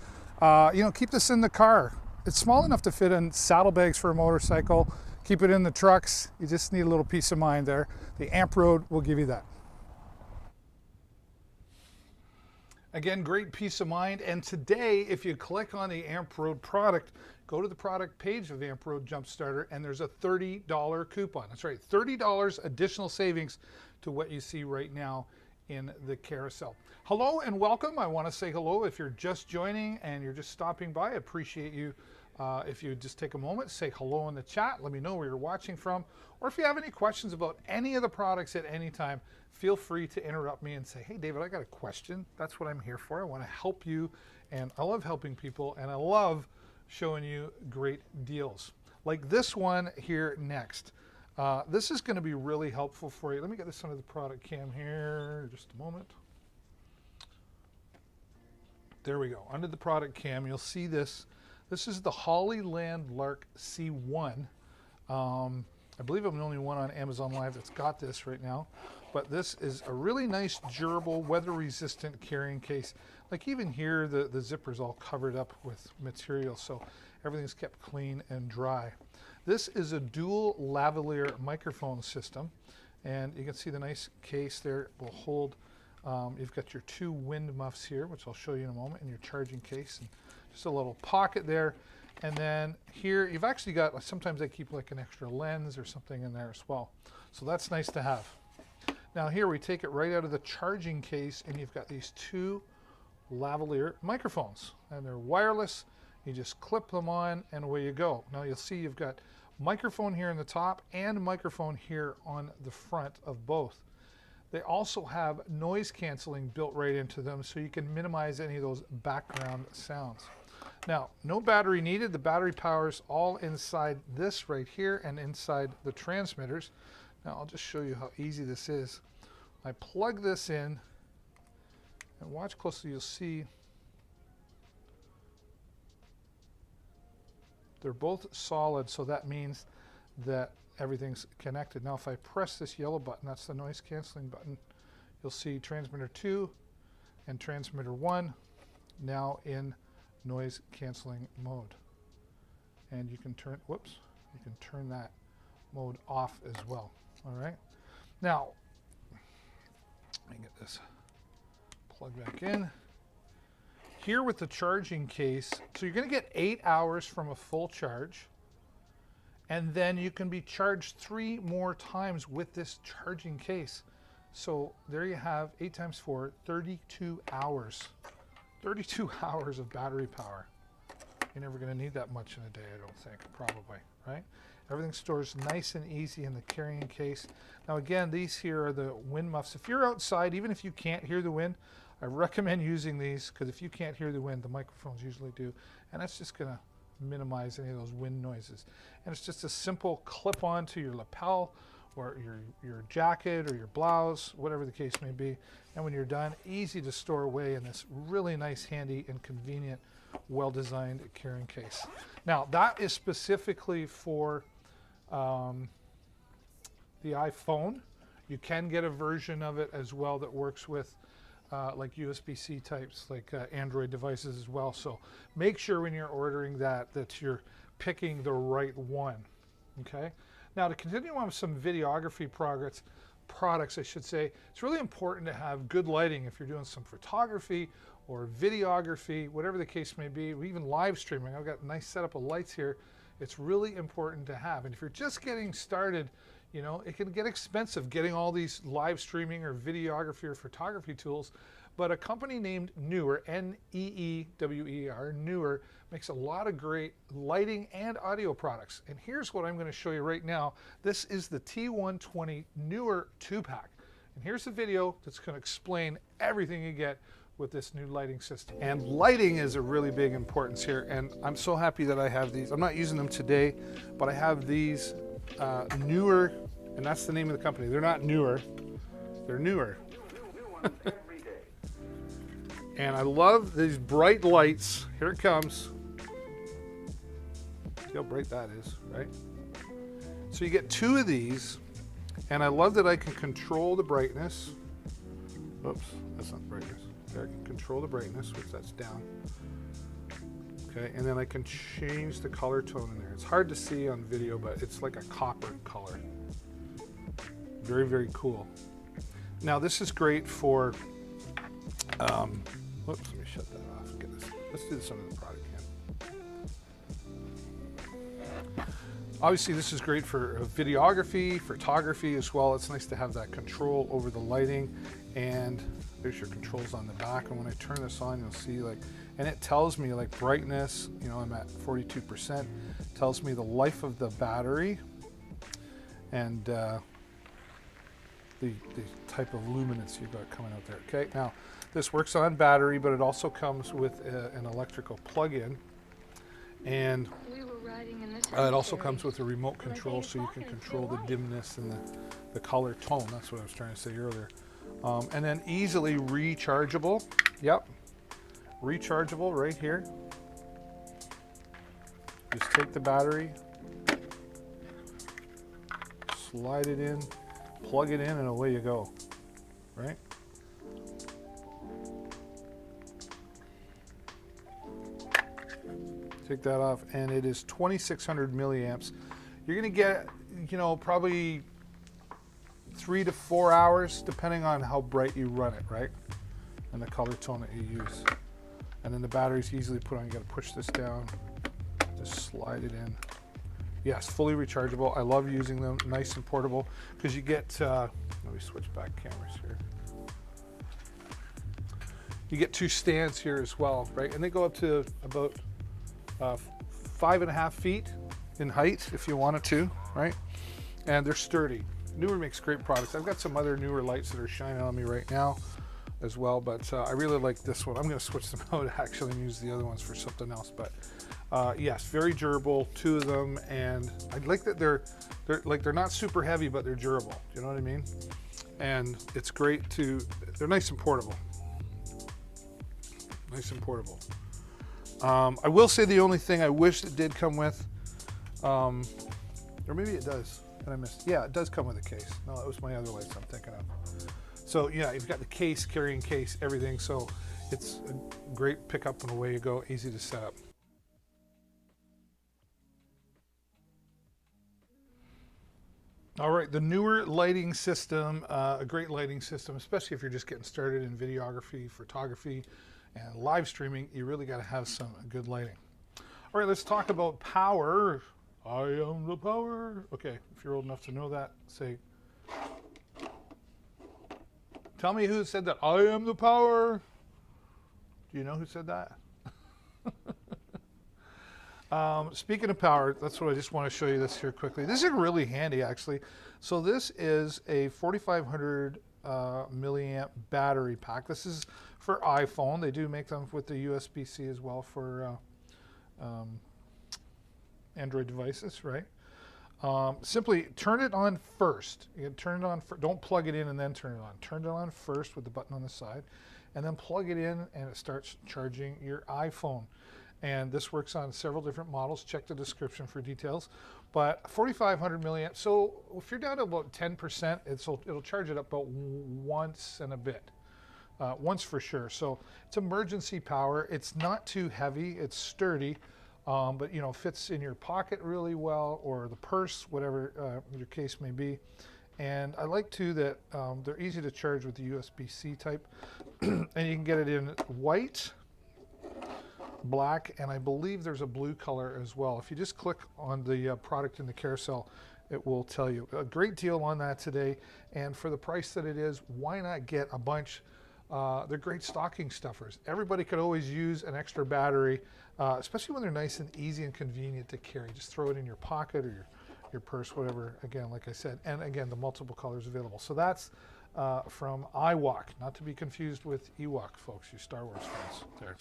Keep this in the car. It's small enough to fit in saddlebags for a motorcycle. Keep it in the trucks. You just need a little peace of mind there. The Amp Road will give you that. Again, great peace of mind. And today, if you click on the Amp Road product, go to the product page of the Amp Road Jump Starter, and there's a $30 coupon. That's right, $30 additional savings to what you see right now in the carousel. Hello and welcome. I want to say hello if you're just joining and you're just stopping by. I appreciate you. If you just take a moment, say hello in the chat, let me know where you're watching from, or if you have any questions about any of the products at any time, feel free to interrupt me and say, hey David, I got a question. That's what I'm here for. I want to help you, and I love helping people, and I love showing you great deals. Like this one here next. This is going to be really helpful for you. Let me get this under the product cam here, just a moment. There we go, under the product cam, you'll see this. This is the Hollyland Lark C1. I believe I'm the only one on Amazon Live that's got this right now. But this is a really nice, durable, weather-resistant carrying case. Like even here, the zipper's all covered up with material, so everything's kept clean and dry. This is a dual lavalier microphone system, and you can see the nice case there will hold. You've got your two wind muffs here, which I'll show you in a moment, and your charging case. And just a little pocket there, and then here you've actually got, sometimes they keep like an extra lens or something in there as well, so that's nice to have. Now here we take it right out of the charging case, and you've got these two lavalier microphones, and they're wireless. You just clip them on and away you go. Now you'll see you've got microphone here in the top and microphone here on the front of both. They also have noise canceling built right into them, so you can minimize any of those background sounds. Now, no battery needed. The battery power's all inside this right here and inside the transmitters. Now, I'll just show you how easy this is. I plug this in, and watch closely, you'll see they're both solid, so that means that everything's connected. Now if I press this yellow button, that's the noise canceling button, you'll see transmitter 2 and transmitter 1 now in noise canceling mode. And you can turn, whoops, you can turn that mode off as well. All right. Now, let me get this plug back in. Here with the charging case, so you're going to get 8 hours from a full charge, and then you can be charged 3 more times with this charging case. So there you have 8 times 4, 32 hours. 32 hours of battery power. You're never going to need that much in a day, I don't think, probably, right? Everything stores nice and easy in the carrying case. Now again, these here are the wind muffs. If you're outside, even if you can't hear the wind, I recommend using these, because if you can't hear the wind, the microphones usually do, and that's just going to minimize any of those wind noises. And it's just a simple clip on to your lapel or your jacket or your blouse, whatever the case may be. And when you're done, easy to store away in this really nice, handy, and convenient, well-designed carrying case. Now, that is specifically for the iPhone. You can get a version of it as well that works with like USB-C types, like Android devices as well. So make sure when you're ordering that you're picking the right one. Okay. Now to continue on with some videography products, I should say, it's really important to have good lighting if you're doing some photography or videography, whatever the case may be, or even live streaming. I've got a nice setup of lights here. It's really important to have. And if you're just getting started, you know, it can get expensive getting all these live streaming or videography or photography tools, but a company named Neewer, N-E-E-W-E-R, Neewer, makes a lot of great lighting and audio products. And here's what I'm going to show you right now. This is the T120 Neewer 2-pack. And here's the video that's going to explain everything you get with this new lighting system. And lighting is a really big importance here, and I'm so happy that I have these. I'm not using them today, but I have these Neewer, and that's the name of the company. They're not newer, they're Neewer. And I love these bright lights. Here it comes. See how bright that is, right? So you get 2 of these, and I love that I can control the brightness. Oops, that's not brightness. There, I can control the brightness, which that's down. Okay, and then I can change the color tone in there. It's hard to see on video, but it's like a copper color. Very, very cool. Now this is great for, whoops, let me shut that off. Get this. Let's do this under the product can. Obviously this is great for videography, photography as well. It's nice to have that control over the lighting, and there's your controls on the back. And when I turn this on, you'll see like, and it tells me like brightness, you know, I'm at 42%, tells me the life of the battery and the type of luminance you've got coming out there. Okay, now this works on battery, but it also comes with an electrical plug-in, and it also comes with a remote control, so you can control the dimness and the color tone. That's what I was trying to say earlier. And then easily rechargeable. Yep, rechargeable right here. Just take the battery, slide it in, plug it in, and away you go, right? Take that off, and it is 2,600 milliamps. You're gonna get, you know, probably 3 to 4 hours, depending on how bright you run it, right? And the color tone that you use. And then the battery's easily put on. You gotta push this down, just slide it in. Yes, fully rechargeable. I love using them, nice and portable, because you get, let me switch back cameras here. You get 2 stands here as well, right? And they go up to about 5.5 feet in height if you wanted to, right? And they're sturdy. Neewer makes great products. I've got some other Neewer lights that are shining on me right now as well, but I really like this one. I'm going to switch them out actually and use the other ones for something else. But yes, very durable, 2 of them, and I like that they're not super heavy, but they're durable. You know what I mean? And it's great to, they're nice and portable. Nice and portable. I will say the only thing I wish it did come with, or maybe it does. And I missed. Yeah, it does come with a case. No, that was my other lights I'm thinking of. So yeah, you've got the case, carrying case, everything. So it's a great pickup and away you go, easy to set up. All right, the newer lighting system, a great lighting system, especially if you're just getting started in videography, photography, and live streaming. You really got to have some good lighting. All right, let's talk about power. I am the power. Okay, if you're old enough to know that, say, tell me who said that. I am the power. Do you know who said that? Speaking of power, that's what I just want to show you this here quickly. This is really handy, actually. So this is a 4,500 milliamp battery pack. This is for iPhone. They do make them with the USB-C as well for Android devices, right? Simply turn it on first. You can turn it on. Don't plug it in and then turn it on. Turn it on first with the button on the side, and then plug it in, and it starts charging your iPhone. And this works on several different models. Check the description for details. But 4,500 milliamps. So if you're down to about 10%, it'll charge it up about once and a bit. Once for sure. So it's emergency power. It's not too heavy. It's sturdy, but you know, fits in your pocket really well, or the purse, whatever your case may be. And I like too that they're easy to charge with the USB-C type, and you can get it in white, black, and I believe there's a blue color as well. If you just click on the product in the carousel, it will tell you. A great deal on that today, and for the price that it is, why not get a bunch? They're great stocking stuffers. Everybody could always use an extra battery, especially when they're nice and easy and convenient to carry. Just throw it in your pocket or your purse, whatever, again, like I said. And again, the multiple colors available. So that's from iWalk, not to be confused with Ewok, folks, you Star Wars fans there.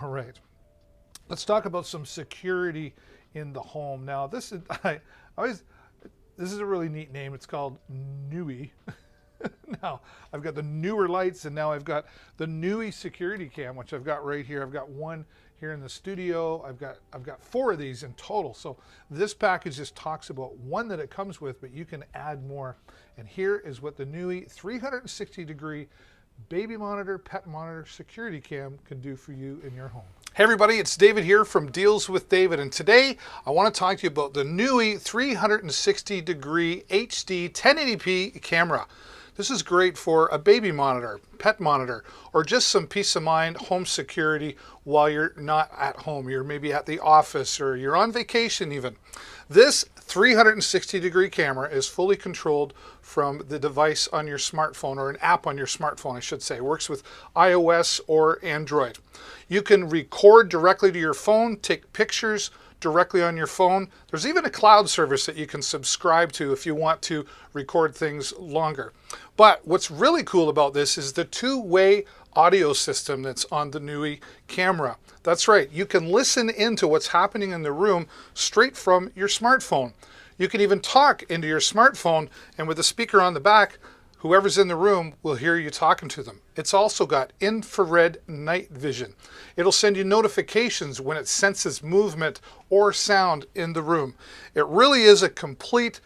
All right, let's talk about some security in the home. Now, this is this is a really neat name. It's called Nui. Now, I've got the newer lights, and now I've got the Nui security cam, which I've got right here. I've got one here in the studio. I've got 4 of these in total. So this package just talks about one that it comes with, but you can add more. And here is what the Nui 360-degree baby monitor, pet monitor, security cam can do for you in your home. Hey everybody, it's David here from Deals with David, and today I want to talk to you about the Nui 360-degree HD 1080p camera. This is great for a baby monitor, pet monitor, or just some peace of mind home security while you're not at home. You're maybe at the office or you're on vacation even. This 360-degree camera is fully controlled from the device on your smartphone, or an app on your smartphone, I should say. It works with iOS or Android. You can record directly to your phone, take pictures directly on your phone. There's even a cloud service that you can subscribe to if you want to record things longer. But what's really cool about this is the two-way audio system that's on the Nui camera. That's right, you can listen into what's happening in the room straight from your smartphone. You can even talk into your smartphone, and with the speaker on the back, whoever's in the room will hear you talking to them. It's also got infrared night vision. It'll send you notifications when it senses movement or sound in the room. It really is a complete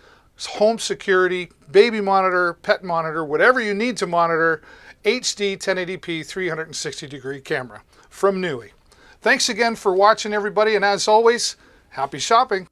home security, baby monitor, pet monitor, whatever you need to monitor, HD 1080p 360-degree camera from Nui. Thanks again for watching, everybody, and as always, happy shopping.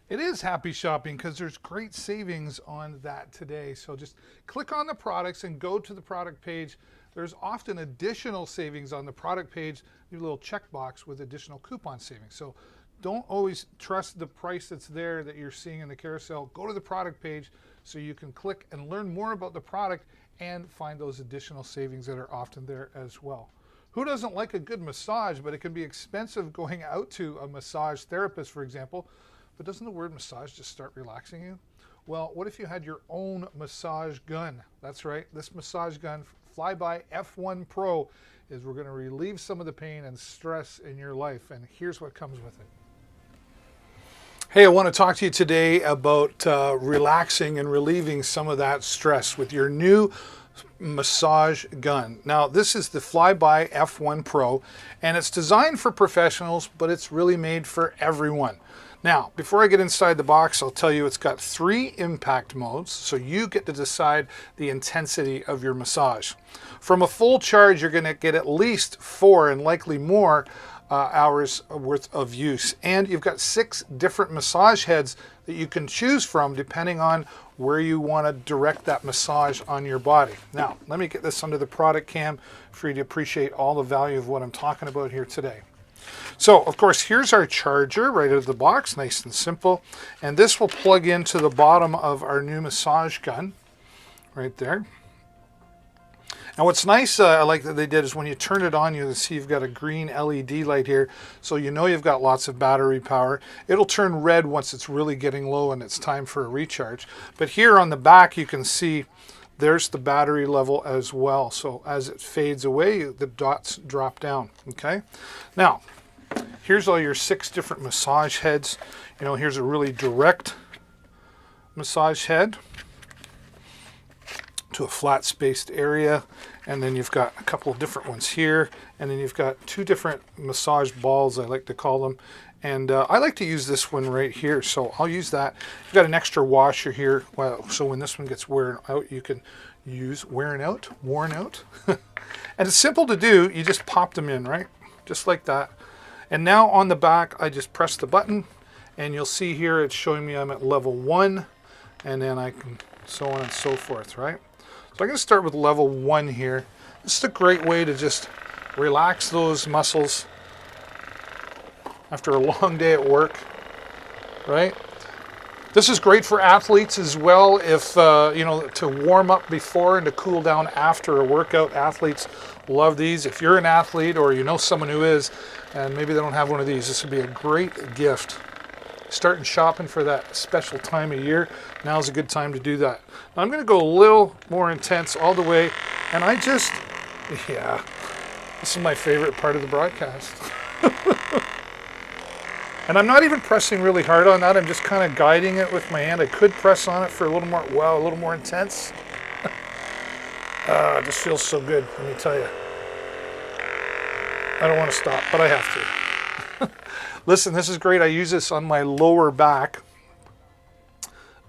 It is happy shopping because there's great savings on that today. So just click on the products and go to the product page. There's often additional savings on the product page, your little checkbox with additional coupon savings. So don't always trust the price that's there that you're seeing in the carousel. Go to the product page so you can click and learn more about the product and find those additional savings that are often there as well. Who doesn't like a good massage, but it can be expensive going out to a massage therapist, for example. But doesn't the word massage just start relaxing you? Well, what if you had your own massage gun? That's right, this massage gun, Flyby F1 Pro, is we're going to relieve some of the pain and stress in your life, and here's what comes with it. Hey, I want to talk to you today about relaxing and relieving some of that stress with your new massage gun. Now, this is the Flyby F1 Pro, and it's designed for professionals, but it's really made for everyone. Now, before I get inside the box, I'll tell you it's got 3 impact modes, so you get to decide the intensity of your massage. From a full charge, you're going to get at least 4 and likely more hours worth of use. And you've got 6 different massage heads that you can choose from depending on where you want to direct that massage on your body. Now, let me get this under the product cam for you to appreciate all the value of what I'm talking about here today. So, of course, here's our charger right out of the box, nice and simple. And this will plug into the bottom of our new massage gun right there. Now what's nice, I like that they did, is when you turn it on, you'll see you've got a green LED light here, so you know you've got lots of battery power. It'll turn red once it's really getting low and it's time for a recharge. But here on the back, you can see there's the battery level as well. So as it fades away, the dots drop down, okay? Now, here's all your 6 different massage heads. You know, here's a really direct massage head to a flat spaced area, and then you've got a couple of different ones here, and then you've got 2 different massage balls, I like to call them, and I like to use this one right here, so I'll use that. You've got an extra washer here, well, so when this one gets worn out, you can use worn out and it's simple to do. You just pop them in, right, just like that. And now on the back, I just press the button, and you'll see here it's showing me I'm at level 1, and then I can so on and so forth, right? So I'm going to start with level 1 here. This is a great way to just relax those muscles after a long day at work, right? This is great for athletes as well, if, you know, to warm up before and to cool down after a workout. Athletes love these. If you're an athlete or you know someone who is, and maybe they don't have one of these, this would be a great gift. Starting shopping for that special time of year, now's a good time to do that. Now I'm going to go a little more intense all the way, and I just, yeah, this is my favorite part of the broadcast. And I'm not even pressing really hard on that, I'm just kind of guiding it with my hand. I could press on it for a little more, wow, a little more intense. It just feels so good, let me tell you. I don't want to stop, but I have to. Listen, this is great. I use this on my lower back.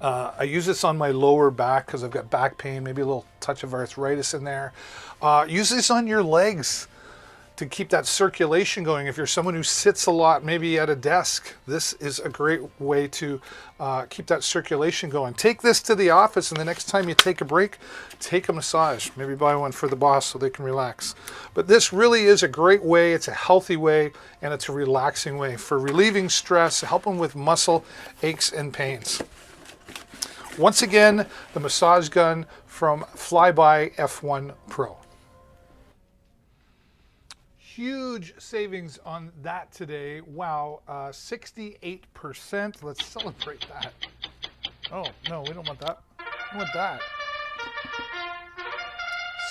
I use this on my lower back because I've got back pain, maybe a little touch of arthritis in there. Use this on your legs to keep that circulation going. If you're someone who sits a lot, maybe at a desk, this is a great way to keep that circulation going. Take this to the office, and the next time you take a break, take a massage. Maybe buy one for the boss so they can relax. But this really is a great way. It's a healthy way, and it's a relaxing way for relieving stress, helping with muscle aches and pains. Once again, the massage gun from Flyby F1 Pro. Huge savings on that today. Wow, 68%. Let's celebrate that. Oh, no, we don't want that. We want that.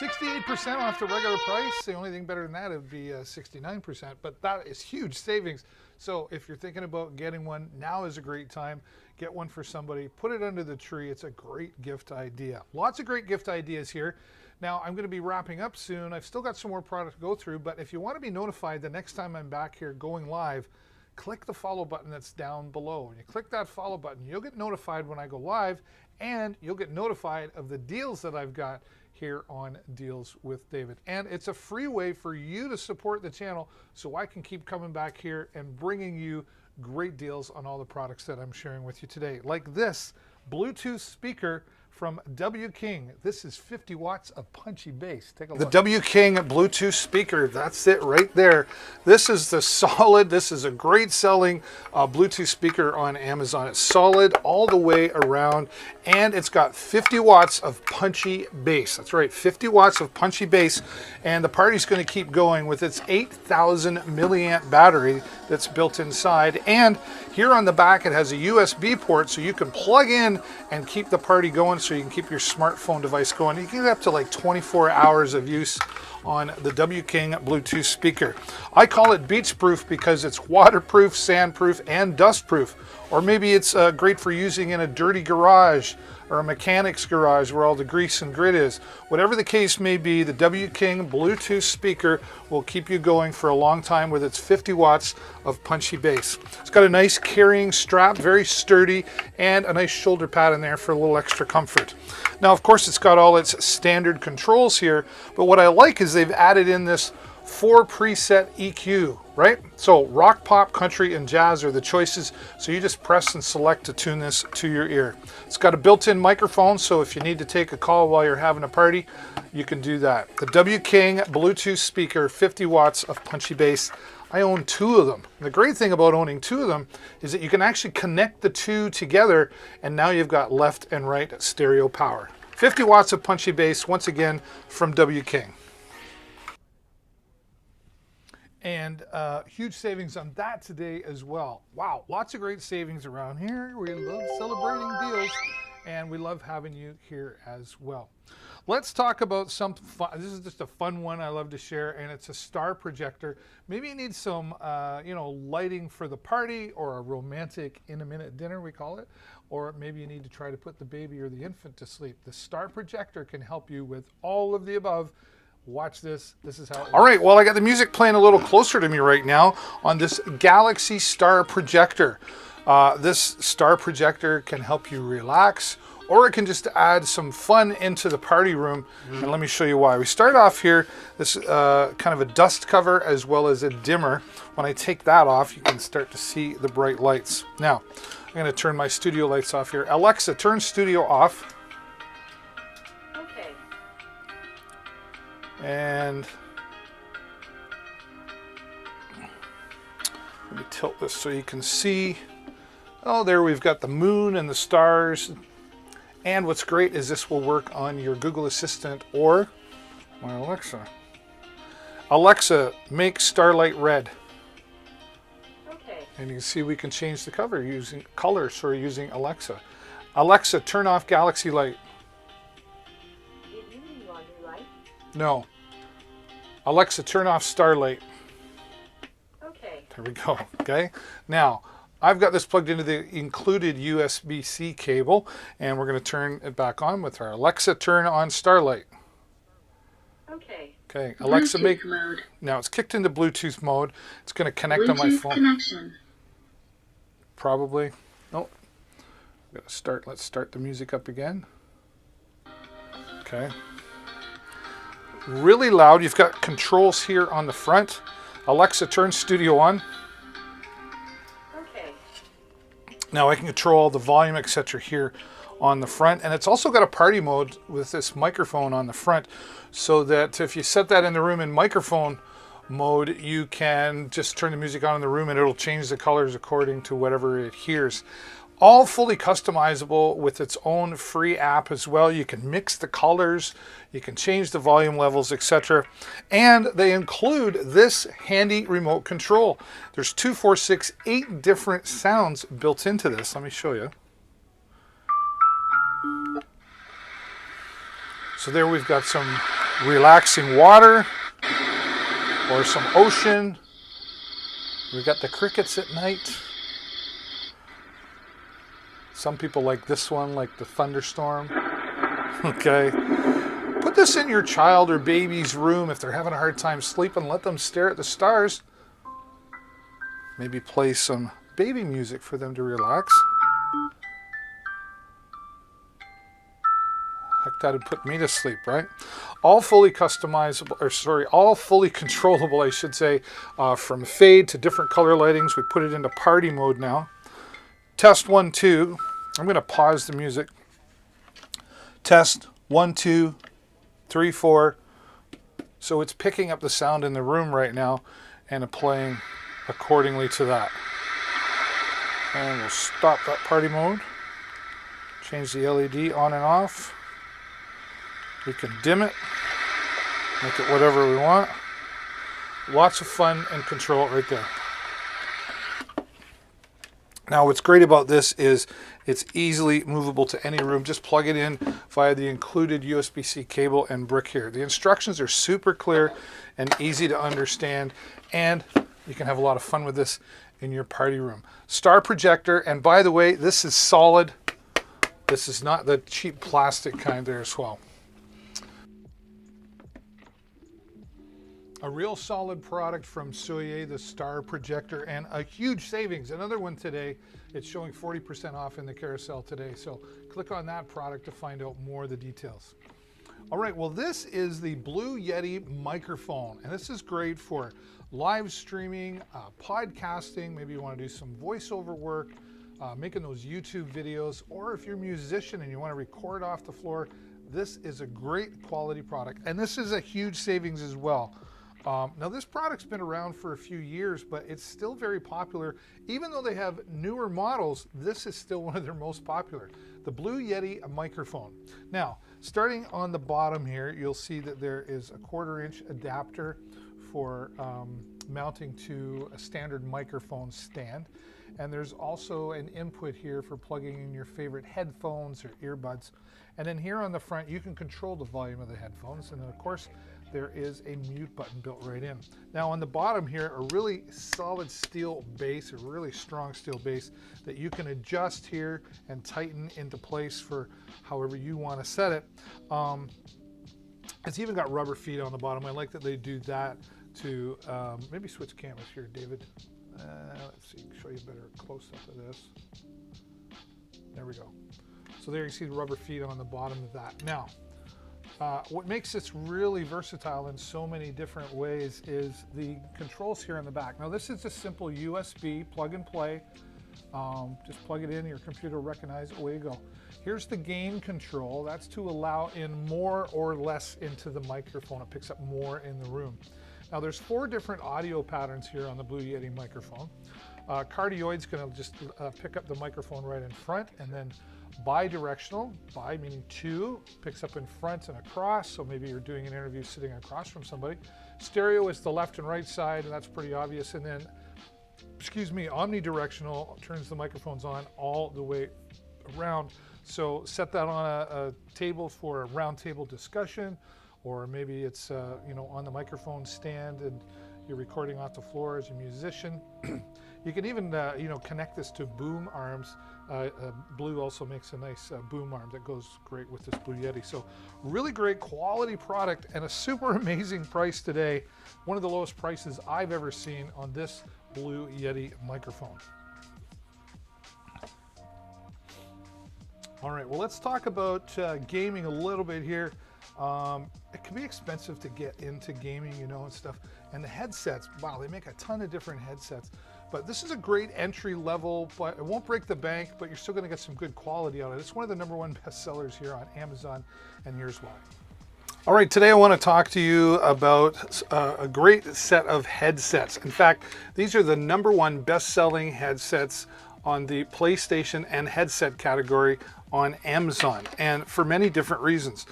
68% off the regular price. The only thing better than that would be 69%, but that is huge savings. So if you're thinking about getting one, now is a great time. Get one for somebody, put it under the tree. It's a great gift idea. Lots of great gift ideas here. Now, I'm going to be wrapping up soon. I've still got some more product to go through, but if you want to be notified the next time I'm back here going live, click the follow button that's down below. When you click that follow button, you'll get notified when I go live, and you'll get notified of the deals that I've got here on Deals with David. And it's a free way for you to support the channel so I can keep coming back here and bringing you great deals on all the products that I'm sharing with you today. Like this Bluetooth speaker from W King. This is 50 watts of punchy bass. Take a look. The W King Bluetooth speaker, that's it right there. This is the solid, this is a great selling Bluetooth speaker on Amazon. It's solid all the way around, and it's got 50 watts of punchy bass. That's right, 50 watts of punchy bass, and the party's going to keep going with its 8,000 milliamp battery that's built inside. And here on the back, it has a USB port, so you can plug in and keep the party going, so you can keep your smartphone device going. You can get up to like 24 hours of use on the W King Bluetooth speaker. I call it beach proof because it's waterproof, sandproof, and dustproof. Or maybe it's great for using in a dirty garage or a mechanic's garage where all the grease and grit is. Whatever the case may be, the W King Bluetooth speaker will keep you going for a long time with its 50 watts of punchy bass. It's got a nice carrying strap, very sturdy, and a nice shoulder pad in there for a little extra comfort. Now, of course, it's got all its standard controls here, but what I like is they've added in this 4 preset EQ, right? So rock, pop, country, and jazz are the choices. So you just press and select to tune this to your ear. It's got a built-in microphone, so if you need to take a call while you're having a party, you can do that. The W King Bluetooth speaker, 50 watts of punchy bass. I own 2 of them. And the great thing about owning 2 of them is that you can actually connect the 2 together, and now you've got left and right stereo power. 50 watts of punchy bass, once again, from W King. And huge savings on that today as well. Wow, lots of great savings around here. We love celebrating deals, and we love having you here as well. Let's talk about something fun. This is just a fun one I love to share, and it's a star projector. Maybe you need some, lighting for the party or a romantic in-a-minute dinner, we call it. Or maybe you need to try to put the baby or the infant to sleep. The star projector can help you with all of the above. Watch this. This is how it works. All right, well, I got the music playing a little closer to me right now on this Galaxy Star projector. This star projector can help you relax, or it can just add some fun into the party room. And let me show you why. We start off here, this kind of a dust cover as well as a dimmer. When I take that off, you can start to see the bright lights. Now, I'm going to turn my studio lights off here. Alexa, turn studio off. And let me tilt this so you can see. Oh, there we've got the moon and the stars. And what's great is this will work on your Google Assistant or my Alexa. Alexa, make starlight red. Okay. And you can see we can change the cover using colors, so we're using Alexa. Alexa, turn off galaxy light. No. Alexa, turn off starlight. Okay. There we go. Okay. Now, I've got this plugged into the included USB-C cable, and we're going to turn it back on with our Alexa, turn on starlight. Okay. Okay. Alexa, make mode. Now it's kicked into Bluetooth mode. It's going to connect Bluetooth on my phone. Connection. Probably. Oh. Let's start the music up again. Okay. Really loud. You've got controls here on the front. Alexa, turn studio on. Okay. Now I can control all the volume, etc. here on the front. And it's also got a party mode with this microphone on the front, so that if you set that in the room in microphone mode, you can just turn the music on in the room and it'll change the colors according to whatever it hears. All fully customizable with its own free app as well. You can mix the colors, you can change the volume levels, etc. And they include this handy remote control. There's 2, 4, 6, 8 different sounds built into this. Let me show you. So there we've got some relaxing water or some ocean. We've got the crickets at night. Some people like this one, like the thunderstorm. Okay. Put this in your child or baby's room if they're having a hard time sleeping. Let them stare at the stars. Maybe play some baby music for them to relax. Heck, that'd put me to sleep, right? All fully customizable, all fully controllable, I should say, from fade to different color lightings. We put it into party mode now. Test 1, 2. I'm going to pause the music. Test 1, 2, 3, 4. So it's picking up the sound in the room right now and playing accordingly to that. And we'll stop that party mode. Change the LED on and off. We can dim it. Make it whatever we want. Lots of fun and control right there. Now what's great about this is it's easily movable to any room. Just plug it in via the included USB-C cable and brick here. The instructions are super clear and easy to understand, and you can have a lot of fun with this in your party room. Star projector, and by the way, this is solid. This is not the cheap plastic kind there as well. A real solid product from Soye, the Star projector, and a huge savings. Another one today. It's showing 40% off in the carousel today. So click on that product to find out more of the details. All right, well, this is the Blue Yeti microphone, and this is great for live streaming, podcasting. Maybe you want to do some voiceover work, making those YouTube videos, or if you're a musician and you want to record off the floor, this is a great quality product. And this is a huge savings as well. Now this product's been around for a few years, but it's still very popular. Even though they have newer models, this is still one of their most popular. The Blue Yeti microphone. Now, starting on the bottom here, you'll see that there is a 1/4-inch adapter for mounting to a standard microphone stand. And there's also an input here for plugging in your favorite headphones or earbuds. And then here on the front, you can control the volume of the headphones. And then of course, there is a mute button built right in. Now on the bottom here, a really solid steel base, a really strong steel base that you can adjust here and tighten into place for however you want to set it. It's even got rubber feet on the bottom. I like that they do that to maybe switch cameras here, David. Let's see, show you better close up of this. There we go. So there you see the rubber feet on the bottom of that. Now, what makes this really versatile in so many different ways is the controls here in the back. Now this is a simple USB plug and play. Just plug it in, your computer will recognize it, away you go. Here's the gain control. That's to allow in more or less into the microphone. It picks up more in the room. Now there's 4 different audio patterns here on the Blue Yeti microphone. Cardioid's going to just pick up the microphone right in front, and then bi-directional, bi meaning 2, picks up in front and across, so maybe you're doing an interview sitting across from somebody. Stereo is the left and right side, and that's pretty obvious. And then, omnidirectional turns the microphones on all the way around. So set that on a table for a round table discussion, or maybe it's on the microphone stand and you're recording off the floor as a musician. You can even connect this to boom arms. Blue also makes a nice boom arm that goes great with this Blue Yeti. So really great quality product and a super amazing price today. One of the lowest prices I've ever seen on this Blue Yeti microphone. All right, well, let's talk about gaming a little bit here. It can be expensive to get into gaming, and stuff. And the headsets, wow, they make a ton of different headsets. But this is a great entry level, but it won't break the bank, but you're still gonna get some good quality out of it. It's one of the #1 bestsellers here on Amazon, and here's why. All right, today I wanna talk to you about a great set of headsets. In fact, these are the #1 best-selling headsets on the PlayStation and headset category on Amazon, and for many different reasons.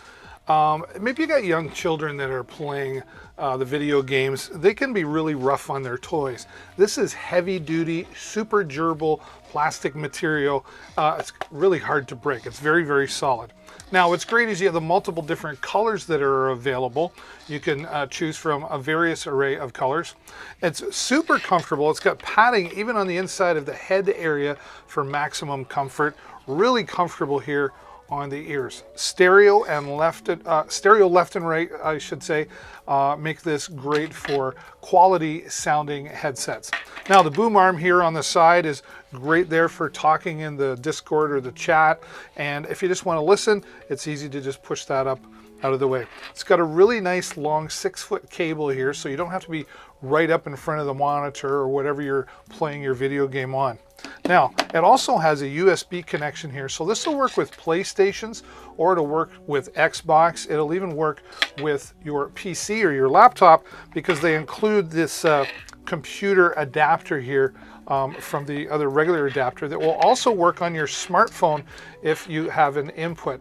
Maybe you got young children that are playing the video games. They can be really rough on their toys. This is heavy duty, super durable plastic material. It's really hard to break. It's very, very solid. Now what's great is you have the multiple different colors that are available. You can choose from a various array of colors. It's super comfortable. It's got padding even on the inside of the head area for maximum comfort. Really comfortable here on the ears. Stereo left and right, I should say, make this great for quality sounding headsets. Now the boom arm here on the side is great there for talking in the Discord or the chat. And if you just want to listen, it's easy to just push that up out of the way. It's got a really nice long 6-foot cable here, so you don't have to be right up in front of the monitor or whatever you're playing your video game on. Now, it also has a USB connection here, so this will work with PlayStations or it'll work with Xbox. It'll even work with your PC or your laptop because they include this computer adapter here from the other regular adapter that will also work on your smartphone if you have an input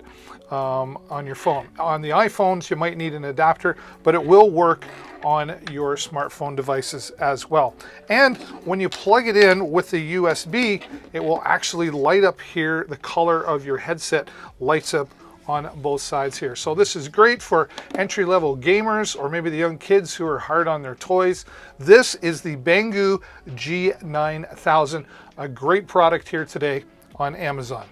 on your phone. On the iPhones, you might need an adapter, but it will work on your smartphone devices as well. And when you plug it in with the USB, it will actually light up here. The color of your headset lights up on both sides here. So this is great for entry-level gamers or maybe the young kids who are hard on their toys. This is the Banggood G9000, a great product here today on Amazon.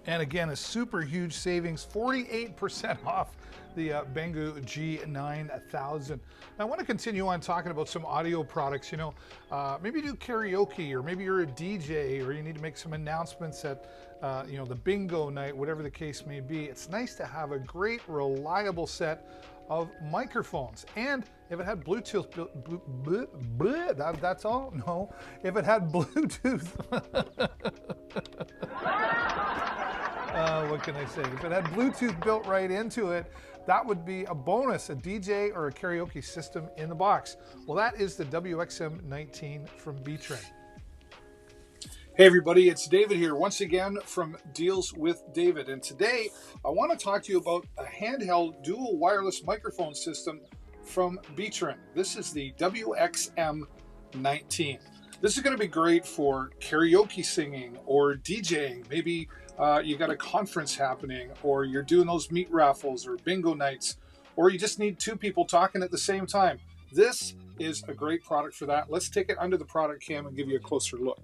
And again, a super huge savings, 48% off the Banggood G9000. Now, I want to continue on talking about some audio products. You know, maybe do karaoke, or maybe you're a DJ, or you need to make some announcements at you know, the bingo night, whatever the case may be. It's nice to have a great, reliable set of microphones. And if it had Bluetooth, that's all? No. If it had Bluetooth, what can I say? If it had Bluetooth built right into it, that would be a bonus, a DJ or a karaoke system in the box. Well, that is the WXM19 from B-Trend. Hey everybody, it's David here once again from Deals with David. And today I want to talk to you about a handheld dual wireless microphone system from B-Trend. This is the WXM19. This is going to be great for karaoke singing or DJing. Maybe you got a conference happening, or you're doing those meat raffles or bingo nights, or you just need two people talking at the same time. This is a great product for that. Let's take it under the product cam and give you a closer look.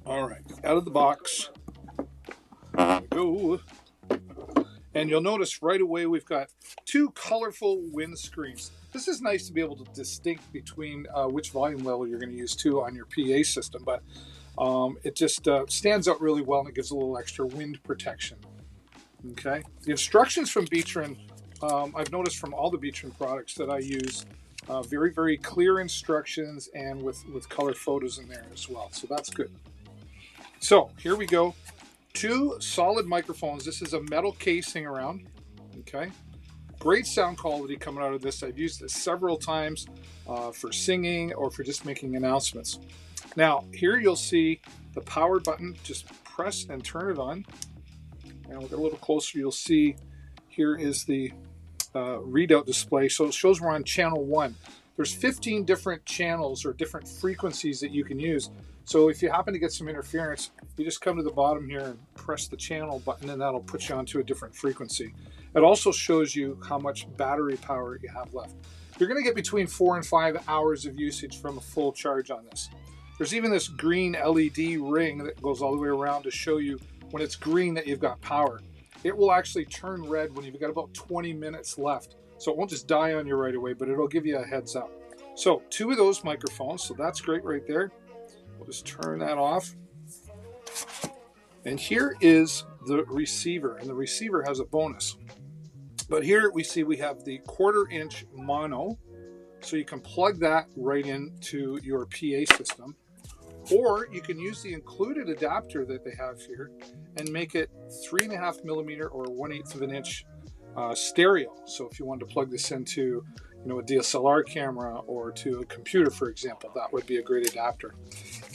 All right, out of the box. There we go. And you'll notice right away we've got two colorful windscreens. This is nice to be able to distinct between which volume level you're going to use too on your PA system, but it just stands out really well, and it gives a little extra wind protection. Okay, the instructions from B-Trend, I've noticed from all the B-Trend products that I use, very, very clear instructions, and with color photos in there as well. So that's good. So here we go. Two solid microphones. This is a metal casing around. Okay. Great sound quality coming out of this. I've used this several times for singing or for just making announcements. Now, here you'll see the power button. Just press and turn it on. And we'll get a little closer. You'll see here is the readout display. So it shows we're on channel 1. There's 15 different channels or different frequencies that you can use. So if you happen to get some interference, you just come to the bottom here and press the channel button, and that'll put you onto a different frequency. It also shows you how much battery power you have left. You're going to get between 4 and 5 hours of usage from a full charge on this. There's even this green LED ring that goes all the way around to show you when it's green that you've got power. It will actually turn red when you've got about 20 minutes left. So it won't just die on you right away, but it'll give you a heads up. So two of those microphones, so that's great right there. We'll just turn that off. And here is the receiver, and the receiver has a bonus. But here we see we have the 1/4 inch mono, so you can plug that right into your PA system. Or you can use the included adapter that they have here and make it 3.5 millimeter or 1/8 of an inch stereo. So if you wanted to plug this into, you know, a DSLR camera or to a computer, for example, that would be a great adapter.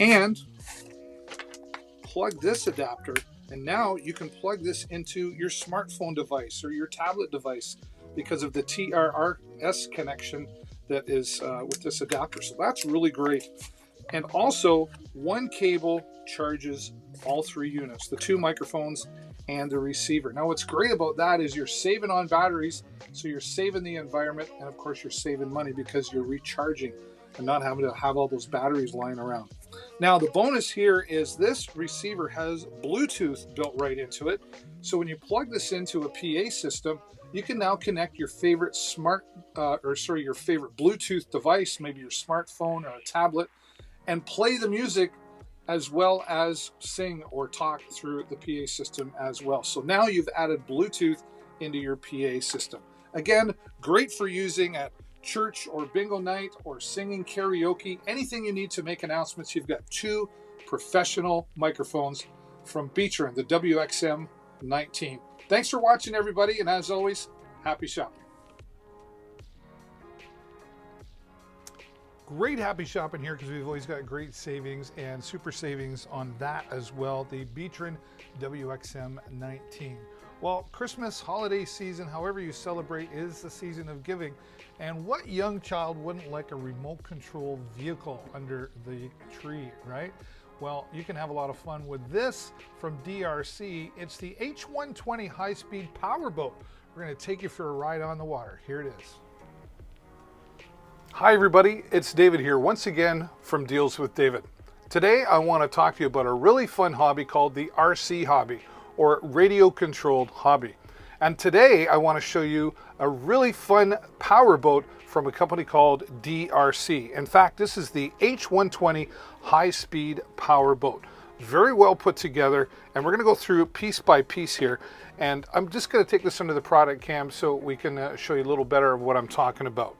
And plug this adapter, and now you can plug this into your smartphone device or your tablet device because of the TRRS connection that is with this adapter. So that's really great. And also, one cable charges all 3 units, the 2 microphones and the receiver. Now, what's great about that is you're saving on batteries, so you're saving the environment, and of course, you're saving money because you're recharging and not having to have all those batteries lying around. Now, the bonus here is this receiver has Bluetooth built right into it. So when you plug this into a PA system, you can now connect your favorite your favorite Bluetooth device, maybe your smartphone or a tablet, and play the music as well as sing or talk through the PA system as well. So now you've added Bluetooth into your PA system. Again, great for using at church or bingo night or singing karaoke, anything you need to make announcements. You've got 2 professional microphones from B-Trend, the WXM19. Thanks for watching, everybody, and as always, happy shopping. Great happy shopping here because we've always got great savings and super savings on that as well. The B-Trend WXM19. Well, Christmas, holiday season, however you celebrate, is the season of giving. And what young child wouldn't like a remote control vehicle under the tree, right? Well, you can have a lot of fun with this from DRC. It's the H120 high-speed powerboat. We're going to take you for a ride on the water. Here it is. Hi everybody, it's David here once again from Deals with David. Today I want to talk to you about a really fun hobby called the RC hobby, or radio controlled hobby. And today I want to show you a really fun powerboat from a company called DRC. In fact, this is the H120 high-speed powerboat. Very well put together, and we're going to go through piece by piece here. And I'm just going to take this under the product cam so we can show you a little better of what I'm talking about.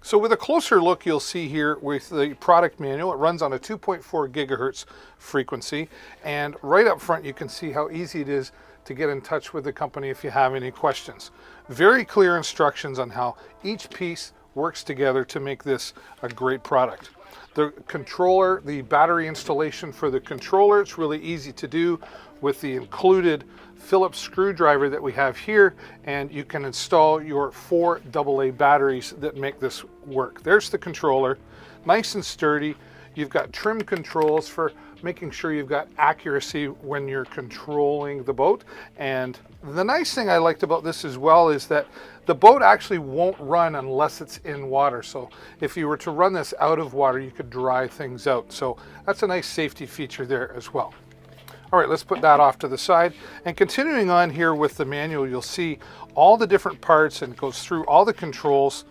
So with a closer look, you'll see here with the product manual, it runs on a 2.4 gigahertz frequency. And right up front, you can see how easy it is to get in touch with the company if you have any questions. Very clear instructions on how each piece works together to make this a great product. The controller, the battery installation for the controller, it's really easy to do with the included Phillips screwdriver that we have here, and you can install your 4 AA batteries that make this work. There's the controller, nice and sturdy. You've got trim controls for making sure you've got accuracy when you're controlling the boat. And the nice thing I liked about this as well is that the boat actually won't run unless it's in water. So if you were to run this out of water, you could dry things out. So that's a nice safety feature there as well. All right, let's put that off to the side. And continuing on here with the manual, you'll see all the different parts, and it goes through all the controls,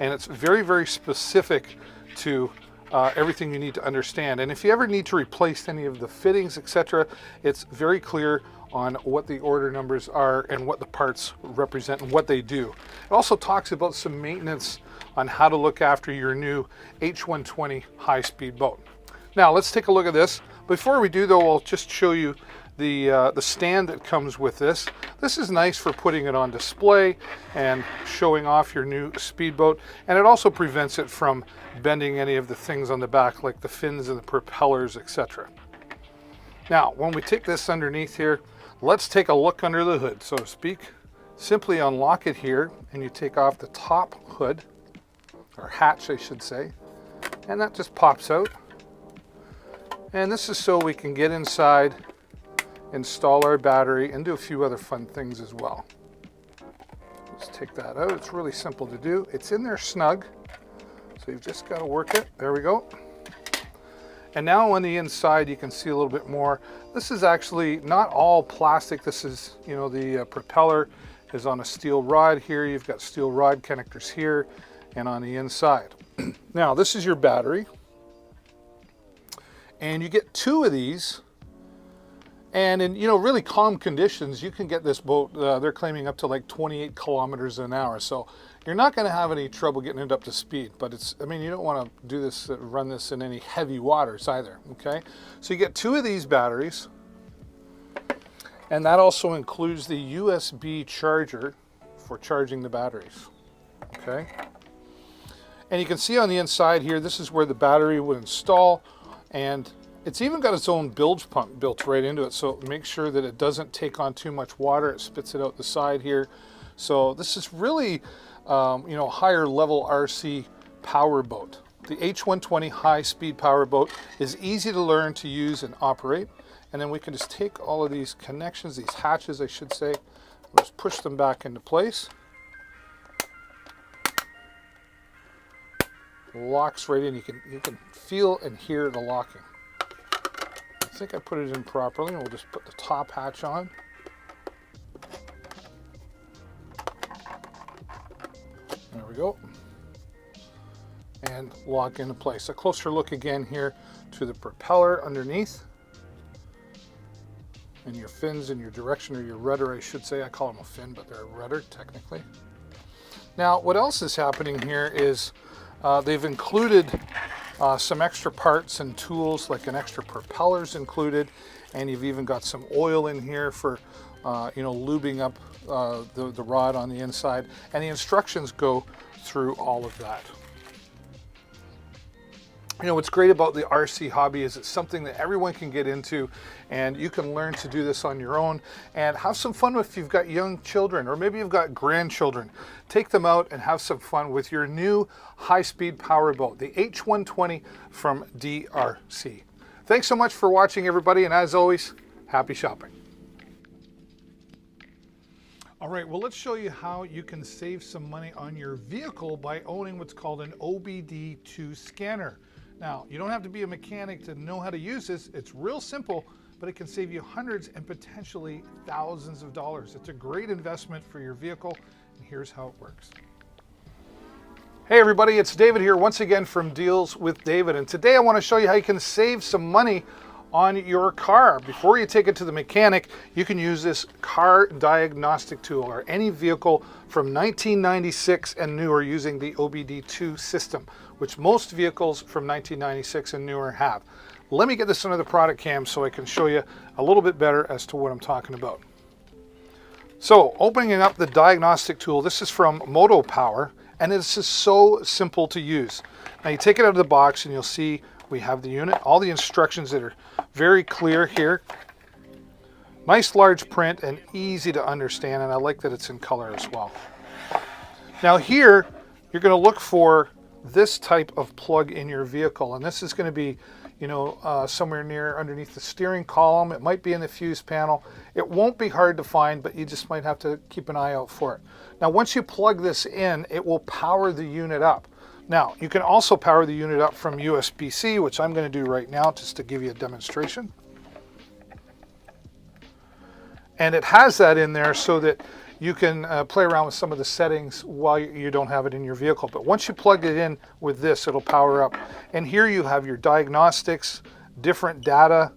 and it's very, very specific to everything you need to understand. And if you ever need to replace any of the fittings, etc., it's very clear on what the order numbers are and what the parts represent and what they do. It also talks about some maintenance on how to look after your new H120 high-speed boat. Now let's take a look at this. Before we do though, I'll just show you the stand that comes with this. This is nice for putting it on display and showing off your new speedboat, and it also prevents it from bending any of the things on the back like the fins and the propellers, etc. Now when we take this underneath here, let's take a look under the hood, so to speak. Simply unlock it here and you take off the top hood, or hatch I should say, and that just pops out. And this is so we can get inside, install our battery, and do a few other fun things as well. Let's take that out. It's really simple to do. It's in there snug, so you've just got to work it. There we go. And now on the inside, you can see a little bit more. This is actually not all plastic. This is, you know, the propeller is on a steel rod here. You've got steel rod connectors here and on the inside. Now, this is your battery. And you get 2 of these, and in really calm conditions, you can get this boat, they're claiming up to like 28 kilometers an hour. So you're not going to have any trouble getting it up to speed, but you don't want to do this, run this in any heavy waters either, okay? So you get 2 of these batteries, and that also includes the USB charger for charging the batteries, okay? And you can see on the inside here, this is where the battery would install. And it's even got its own bilge pump built right into it, so make sure that it doesn't take on too much water. It spits it out the side here. So this is really, higher level RC power boat. The H120 high-speed power boat is easy to learn to use and operate. And then we can just take all of these connections, these hatches, I should say, just push them back into place. Locks right in. You can feel and hear the locking. I think I put it in properly, and we'll just put the top hatch on. There we go. And lock into place. A closer look again here to the propeller underneath. And your fins and your direction, or your rudder I should say. I call them a fin, but they're a rudder technically. Now what else is happening here is they've included some extra parts and tools, like an extra propellers included, and you've even got some oil in here for lubing up the rod on the inside, and the instructions go through all of that. You know, what's great about the RC hobby is it's something that everyone can get into, and you can learn to do this on your own and have some fun if you've got young children, or maybe you've got grandchildren. Take them out and have some fun with your new high-speed power boat, the H120 from DRC. Thanks so much for watching, everybody, and as always, happy shopping. All right, well, let's show you how you can save some money on your vehicle by owning what's called an OBD2 scanner. Now, you don't have to be a mechanic to know how to use this. It's real simple, but it can save you hundreds and potentially thousands of dollars. It's a great investment for your vehicle, and here's how it works. Hey everybody, it's David here once again from Deals with David, and today I want to show you how you can save some money on your car. Before you take it to the mechanic, you can use this car diagnostic tool, or any vehicle from 1996 and newer using the OBD2 system, which most vehicles from 1996 and newer have. Let me get this under the product cam so I can show you a little bit better as to what I'm talking about. So, opening up the diagnostic tool, this is from Moto Power, and this is so simple to use. Now you take it out of the box and you'll see we have the unit, all the instructions that are very clear here. Nice large print and easy to understand, and I like that it's in color as well. Now here, you're going to look for this type of plug in your vehicle, and this is going to be, you know, somewhere near underneath the steering column. It might be in the fuse panel. It won't be hard to find, but you just might have to keep an eye out for it. Now once you plug this in, it will power the unit up. Now, you can also power the unit up from USB-C, which I'm going to do right now just to give you a demonstration. And it has that in there so that you can play around with some of the settings while you don't have it in your vehicle. But once you plug it in with this, it'll power up. And here you have your diagnostics, different data,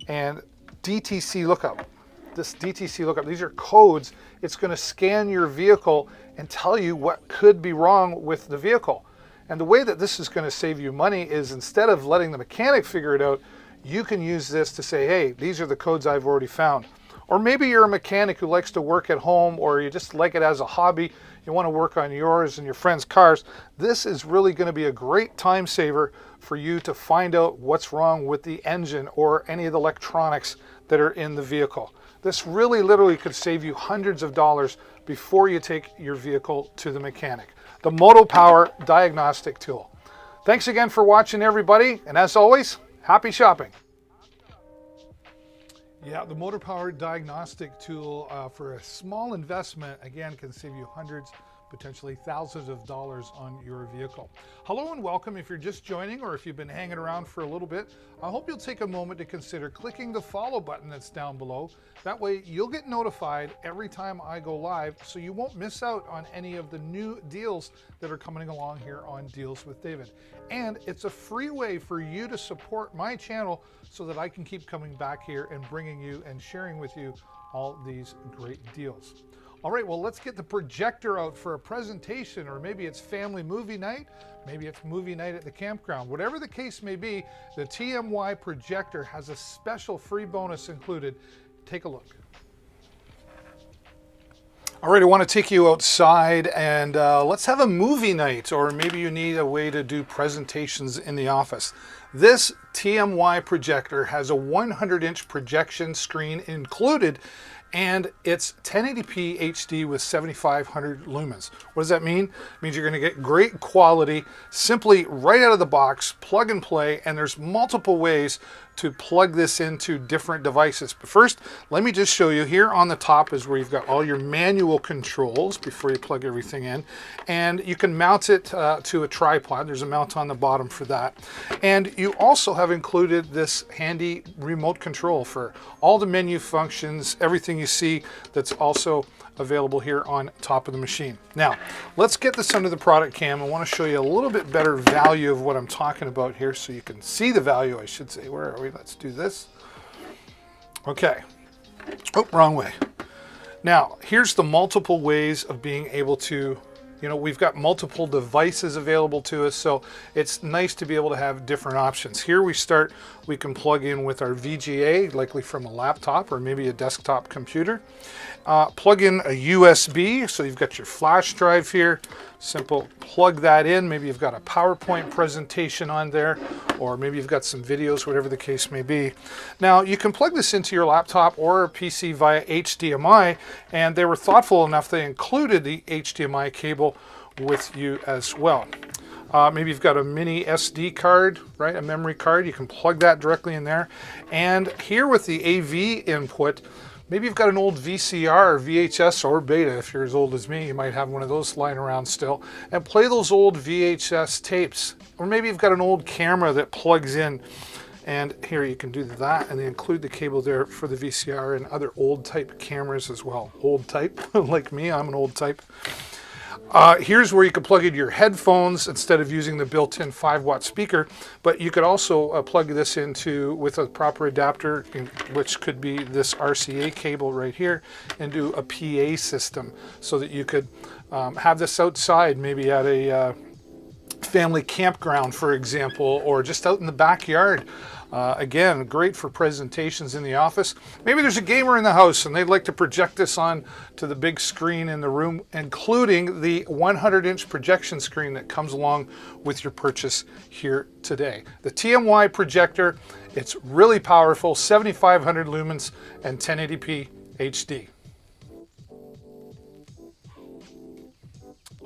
and DTC lookup. This DTC lookup, these are codes. It's going to scan your vehicle and tell you what could be wrong with the vehicle. And the way that this is going to save you money is, instead of letting the mechanic figure it out, you can use this to say, hey, these are the codes I've already found. Or maybe you're a mechanic who likes to work at home, or you just like it as a hobby. You want to work on yours and your friends' cars. This is really going to be a great time saver for you to find out what's wrong with the engine or any of the electronics that are in the vehicle. This really literally could save you hundreds of dollars before you take your vehicle to the mechanic. The Moto Power diagnostic tool. Thanks again for watching, everybody, and as always, happy shopping. Yeah, the Moto Power diagnostic tool for a small investment, again, can save you hundreds, potentially thousands of dollars on your vehicle. Hello and welcome. If you're just joining, or if you've been hanging around for a little bit, I hope you'll take a moment to consider clicking the follow button that's down below. That way you'll get notified every time I go live, so you won't miss out on any of the new deals that are coming along here on Deals with David. And it's a free way for you to support my channel so that I can keep coming back here and bringing you and sharing with you all these great deals. All right, well, let's get the projector out for a presentation, or maybe it's family movie night, maybe it's movie night at the campground. Whatever the case may be, the TMY projector has a special free bonus included. Take a look. All right, I want to take you outside and let's have a movie night, or maybe you need a way to do presentations in the office. This TMY projector has a 100-inch projection screen included, and it's 1080p HD with 7500 lumens. What does that mean? It means you're going to get great quality simply right out of the box, plug and play, and there's multiple ways to plug this into different devices. But first, let me just show you. Here on the top is where you've got all your manual controls before you plug everything in, and you can mount it to a tripod. There's a mount on the bottom for that. And you also have included this handy remote control for all the menu functions, everything you see that's also available here on top of the machine. Now, let's get this under the product cam. I want to show you a little bit better value of what I'm talking about here, so you can see the value, I should say. Where are we? Let's do this. Okay. Oh, wrong way. Now, here's the multiple ways of being able to, you know, we've got multiple devices available to us, so it's nice to be able to have different options. Here we start, we can plug in with our VGA, likely from a laptop or maybe a desktop computer. Plug in a USB, so you've got your flash drive here, Simple, plug that in. Maybe you've got a PowerPoint presentation on there, or maybe you've got some videos, whatever the case may be. Now, you can plug this into your laptop or PC via HDMI, and they were thoughtful enough, they included the HDMI cable with you as well. Maybe you've got a mini SD card, right? A memory card. You can plug that directly in there. And here with the AV input, maybe you've got an old VCR, VHS, or Beta. If you're as old as me, you might have one of those lying around still. And play those old VHS tapes. Or maybe you've got an old camera that plugs in. And here you can do that, and they include the cable there for the VCR and other old type cameras as well. Old type, like me, I'm an old type. Here's where you can plug in your headphones instead of using the built-in 5-watt speaker, but you could also plug this into with a proper adapter, which could be this RCA cable right here, and do a PA system so that you could have this outside, maybe at a family campground, for example, or just out in the backyard. Again, great for presentations in the office. Maybe there's a gamer in the house and they'd like to project this on to the big screen in the room, including the 100-inch projection screen that comes along with your purchase here today. The TMY projector, it's really powerful, 7,500 lumens and 1080p HD.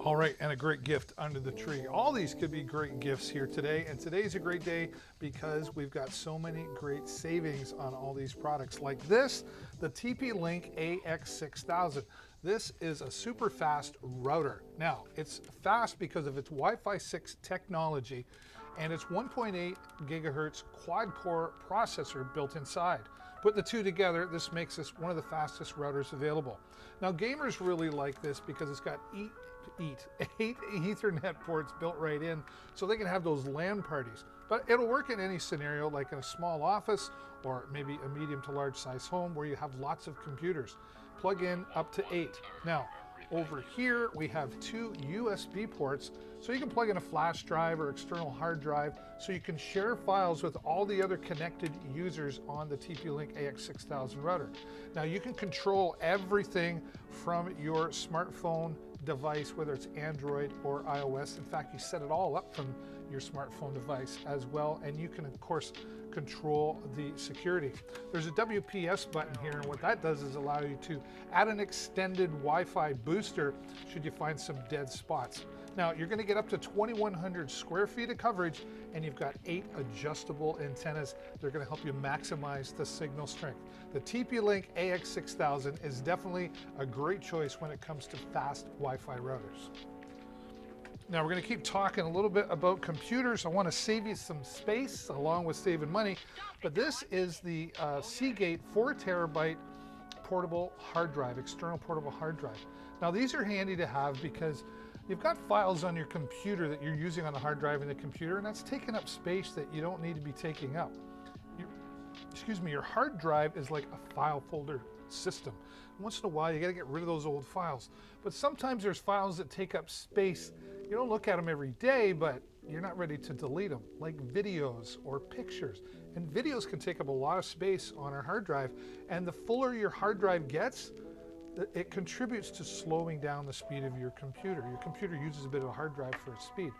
All right, and a great gift under the tree. All these could be great gifts here today, and today's a great day because we've got so many great savings on all these products. Like this, the TP-Link AX6000. This is a super fast router. Now, it's fast because of its Wi-Fi 6 technology, and it's 1.8 gigahertz quad-core processor built inside. Put the two together, this makes this one of the fastest routers available. Now, gamers really like this because it's got 8 Ethernet ports built right in, so they can have those LAN parties. But it'll work in any scenario, like in a small office or maybe a medium to large size home where you have lots of computers. Plug in up to 8. Now, over here we have 2 USB ports, so you can plug in a flash drive or external hard drive, so you can share files with all the other connected users on the TP-Link AX6000 router. Now, you can control everything from your smartphone device, whether it's Android or iOS. In fact, you set it all up from your smartphone device as well, and you can of course control the security. There's a WPS button here, and what that does is allow you to add an extended Wi-Fi booster should you find some dead spots. Now, you're going to get up to 2,100 square feet of coverage, and you've got 8 adjustable antennas. They're going to help you maximize the signal strength. The TP-Link AX6000 is definitely a great choice when it comes to fast Wi-Fi routers. Now, we're going to keep talking a little bit about computers. I want to save you some space along with saving money, but this is the Seagate 4 terabyte portable hard drive, external portable hard drive. Now, these are handy to have because you've got files on your computer that you're using on the hard drive in the computer, and that's taking up space that you don't need to be taking up. Your hard drive is like a file folder system. Once in a while, you got to get rid of those old files. But sometimes there's files that take up space. You don't look at them every day, but you're not ready to delete them, like videos or pictures. And videos can take up a lot of space on our hard drive. And the fuller your hard drive gets, it contributes to slowing down the speed of your computer. Your computer uses a bit of a hard drive for its speed.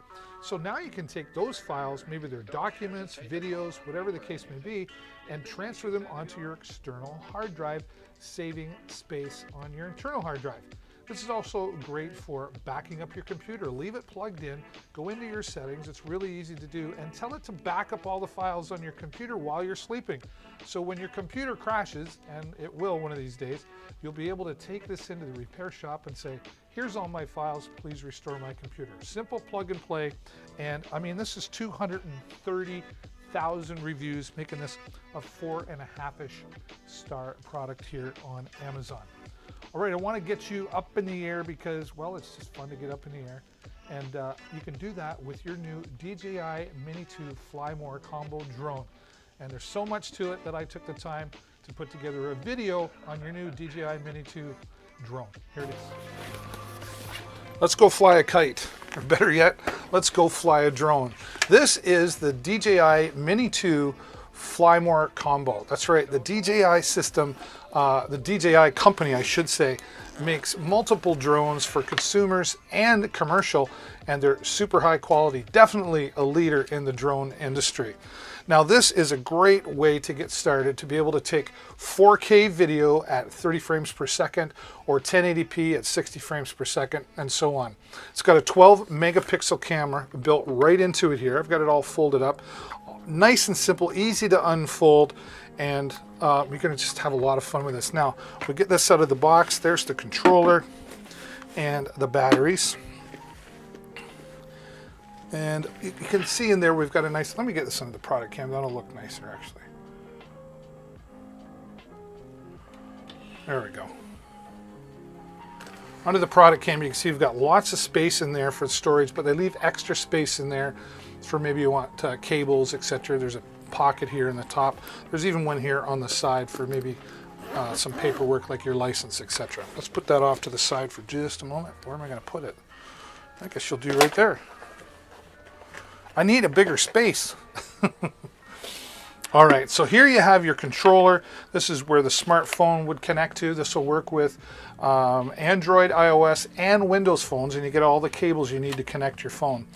So now you can take those files, maybe they're documents, videos, whatever the case may be, and transfer them onto your external hard drive, saving space on your internal hard drive. This is also great for backing up your computer. Leave it plugged in, go into your settings, it's really easy to do, and tell it to back up all the files on your computer while you're sleeping. So when your computer crashes, and it will one of these days, you'll be able to take this into the repair shop and say, here's all my files, please restore my computer. Simple plug and play, and I mean, this is 230,000 reviews, making this a 4.5-ish star product here on Amazon. All right, I want to get you up in the air because, well, it's just fun to get up in the air. And you can do that with your new DJI Mini 2 Fly More Combo drone. And there's so much to it that I took the time to put together a video on your new DJI Mini 2 drone. Here it is. Let's go fly a kite, or better yet, let's go fly a drone. This is the DJI Mini 2 Fly More Combo. That's right, the DJI system the DJI company, I should say, makes multiple drones for consumers and commercial, and they're super high quality. Definitely a leader in the drone industry. Now this is a great way to get started, to be able to take 4K video at 30 frames per second or 1080p at 60 frames per second and so on. It's got a 12 megapixel camera built right into it here. I've got it all folded up. Nice and simple, easy to unfold, and you're going to just have a lot of fun with this. Now, we get this out of the box. There's the controller and the batteries. And you can see in there we've got a nice, let me get this under the product cam, that'll look nicer actually. There we go. Under the product cam you can see we've got lots of space in there for storage, but they leave extra space in there for maybe you want cables, etc. There's a pocket here in the top. There's even one here on the side for maybe some paperwork like your license, etc. Let's put that off to the side for just a moment. Where am I going to put it? I guess you'll do right there. I need a bigger space. All right, so here you have your controller. This is where the smartphone would connect to. This will work with Android, iOS, and Windows phones, and you get all the cables you need to connect your phone.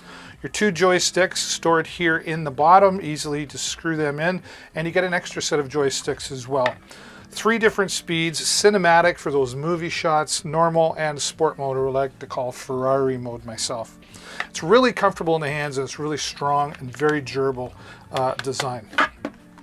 Your 2 joysticks stored here in the bottom, easily to screw them in, and you get an extra set of joysticks as well. 3 different speeds: cinematic for those movie shots, normal, and sport mode, or what I like to call Ferrari mode myself. It's really comfortable in the hands, and it's really strong and very durable design.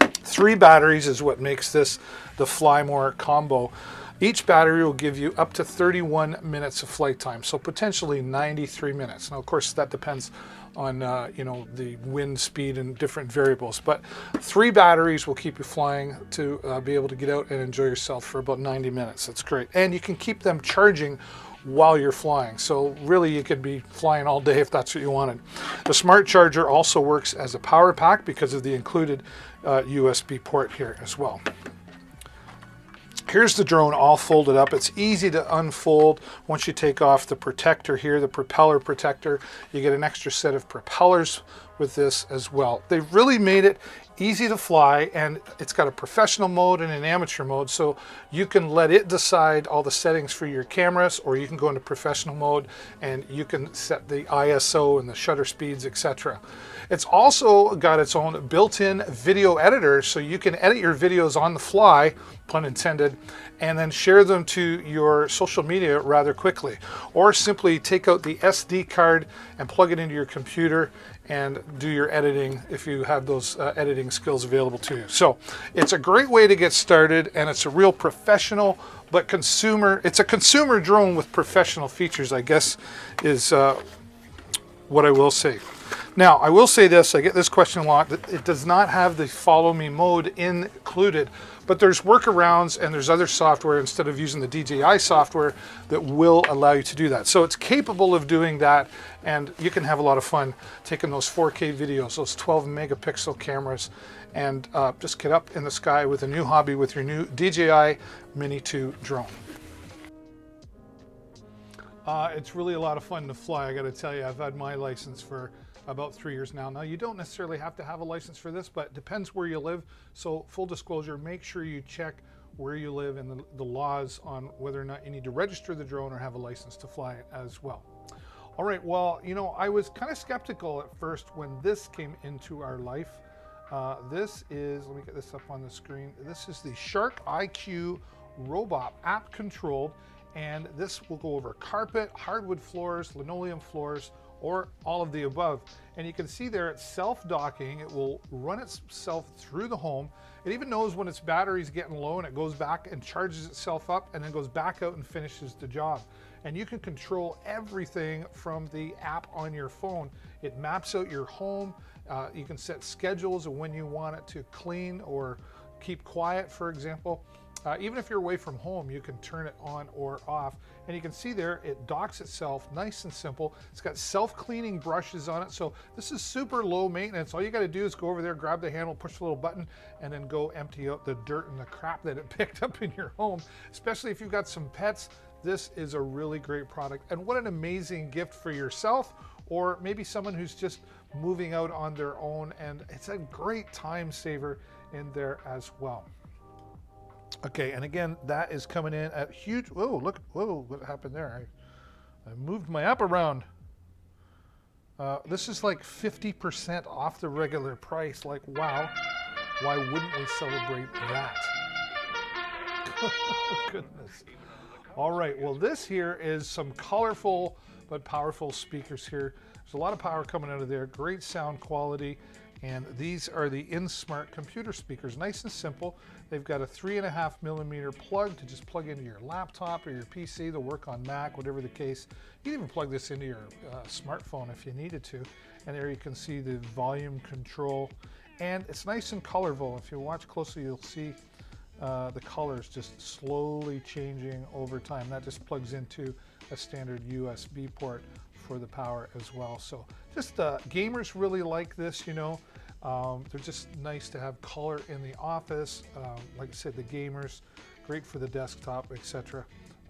3 batteries is what makes this the Fly More combo. Each battery will give you up to 31 minutes of flight time, so potentially 93 minutes. Now, of course, that depends on the wind speed and different variables, but 3 batteries will keep you flying to be able to get out and enjoy yourself for about 90 minutes. That's great, and you can keep them charging while you're flying, so really you could be flying all day if that's what you wanted. The smart charger also works as a power pack because of the included USB port here as well. Here's the drone all folded up. It's easy to unfold once you take off the protector here, the propeller protector. You get an extra set of propellers with this as well. They've really made it easy to fly, and it's got a professional mode and an amateur mode, so you can let it decide all the settings for your cameras, or you can go into professional mode and you can set the ISO and the shutter speeds, etc. It's also got its own built-in video editor, so you can edit your videos on the fly, pun intended, and then share them to your social media rather quickly, or simply take out the SD card and plug it into your computer and do your editing if you have those editing skills available to you. So it's a great way to get started, and it's a real professional but consumer, it's a consumer drone with professional features, I guess, is what I will say. Now, I will say this, I get this question a lot, that it does not have the follow me mode included, but there's workarounds and there's other software instead of using the DJI software that will allow you to do that. So it's capable of doing that, and you can have a lot of fun taking those 4K videos, those 12 megapixel cameras, and just get up in the sky with a new hobby with your new DJI Mini 2 drone. It's really a lot of fun to fly, I gotta tell you. I've had my license for about 3 years now. Now, you don't necessarily have to have a license for this, but it depends where you live. So full disclosure, make sure you check where you live and the laws on whether or not you need to register the drone or have a license to fly it as well. All right, well, I was kind of skeptical at first when this came into our life. This is, let me get this up on the screen. This is the Shark IQ robot, app controlled, and this will go over carpet, hardwood floors, linoleum floors, or all of the above. And you can see there it's self-docking. It will run itself through the home. It even knows when its battery's getting low, and it goes back and charges itself up and then goes back out and finishes the job. And you can control everything from the app on your phone. It maps out your home. You can set schedules of when you want it to clean or keep quiet, for example. Even if you're away from home, you can turn it on or off. And you can see there, it docks itself, nice and simple. It's got self-cleaning brushes on it. So this is super low maintenance. All you gotta do is go over there, grab the handle, push the little button, and then go empty out the dirt and the crap that it picked up in your home. Especially if you've got some pets, this is a really great product. And what an amazing gift for yourself, or maybe someone who's just moving out on their own. And it's a great time saver in there as well. Okay, and again, that is coming in at huge. Whoa, look, whoa, what happened there? I moved my app around. This is like 50% off the regular price. Like, wow, why wouldn't we celebrate that? Goodness. All right, well, this here is some colorful but powerful speakers here. There's a lot of power coming out of there, great sound quality, and these are the InSmart computer speakers. Nice and simple. They've got a 3.5mm plug to just plug into your laptop or your PC. They'll work on Mac, whatever the case. You can even plug this into your smartphone if you needed to. And there you can see the volume control. And it's nice and colorful. If you watch closely, you'll see the colors just slowly changing over time. That just plugs into a standard USB port for the power as well. So just gamers really like this, you know. They're just nice to have color in the office. Like I said, the gamers, great for the desktop, etc.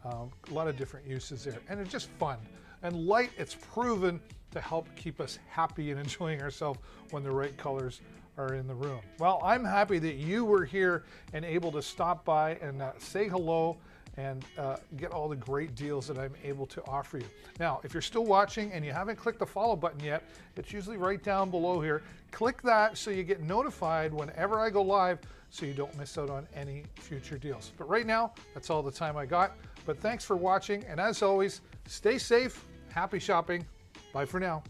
A lot of different uses there, and it's just fun. And light, it's proven to help keep us happy and enjoying ourselves when the right colors are in the room. Well, I'm happy that you were here and able to stop by and say hello and get all the great deals that I'm able to offer you. Now, if you're still watching and you haven't clicked the follow button yet, it's usually right down below here. Click that so you get notified whenever I go live so you don't miss out on any future deals. But right now, that's all the time I got. But thanks for watching, and as always, stay safe, happy shopping. Bye for now.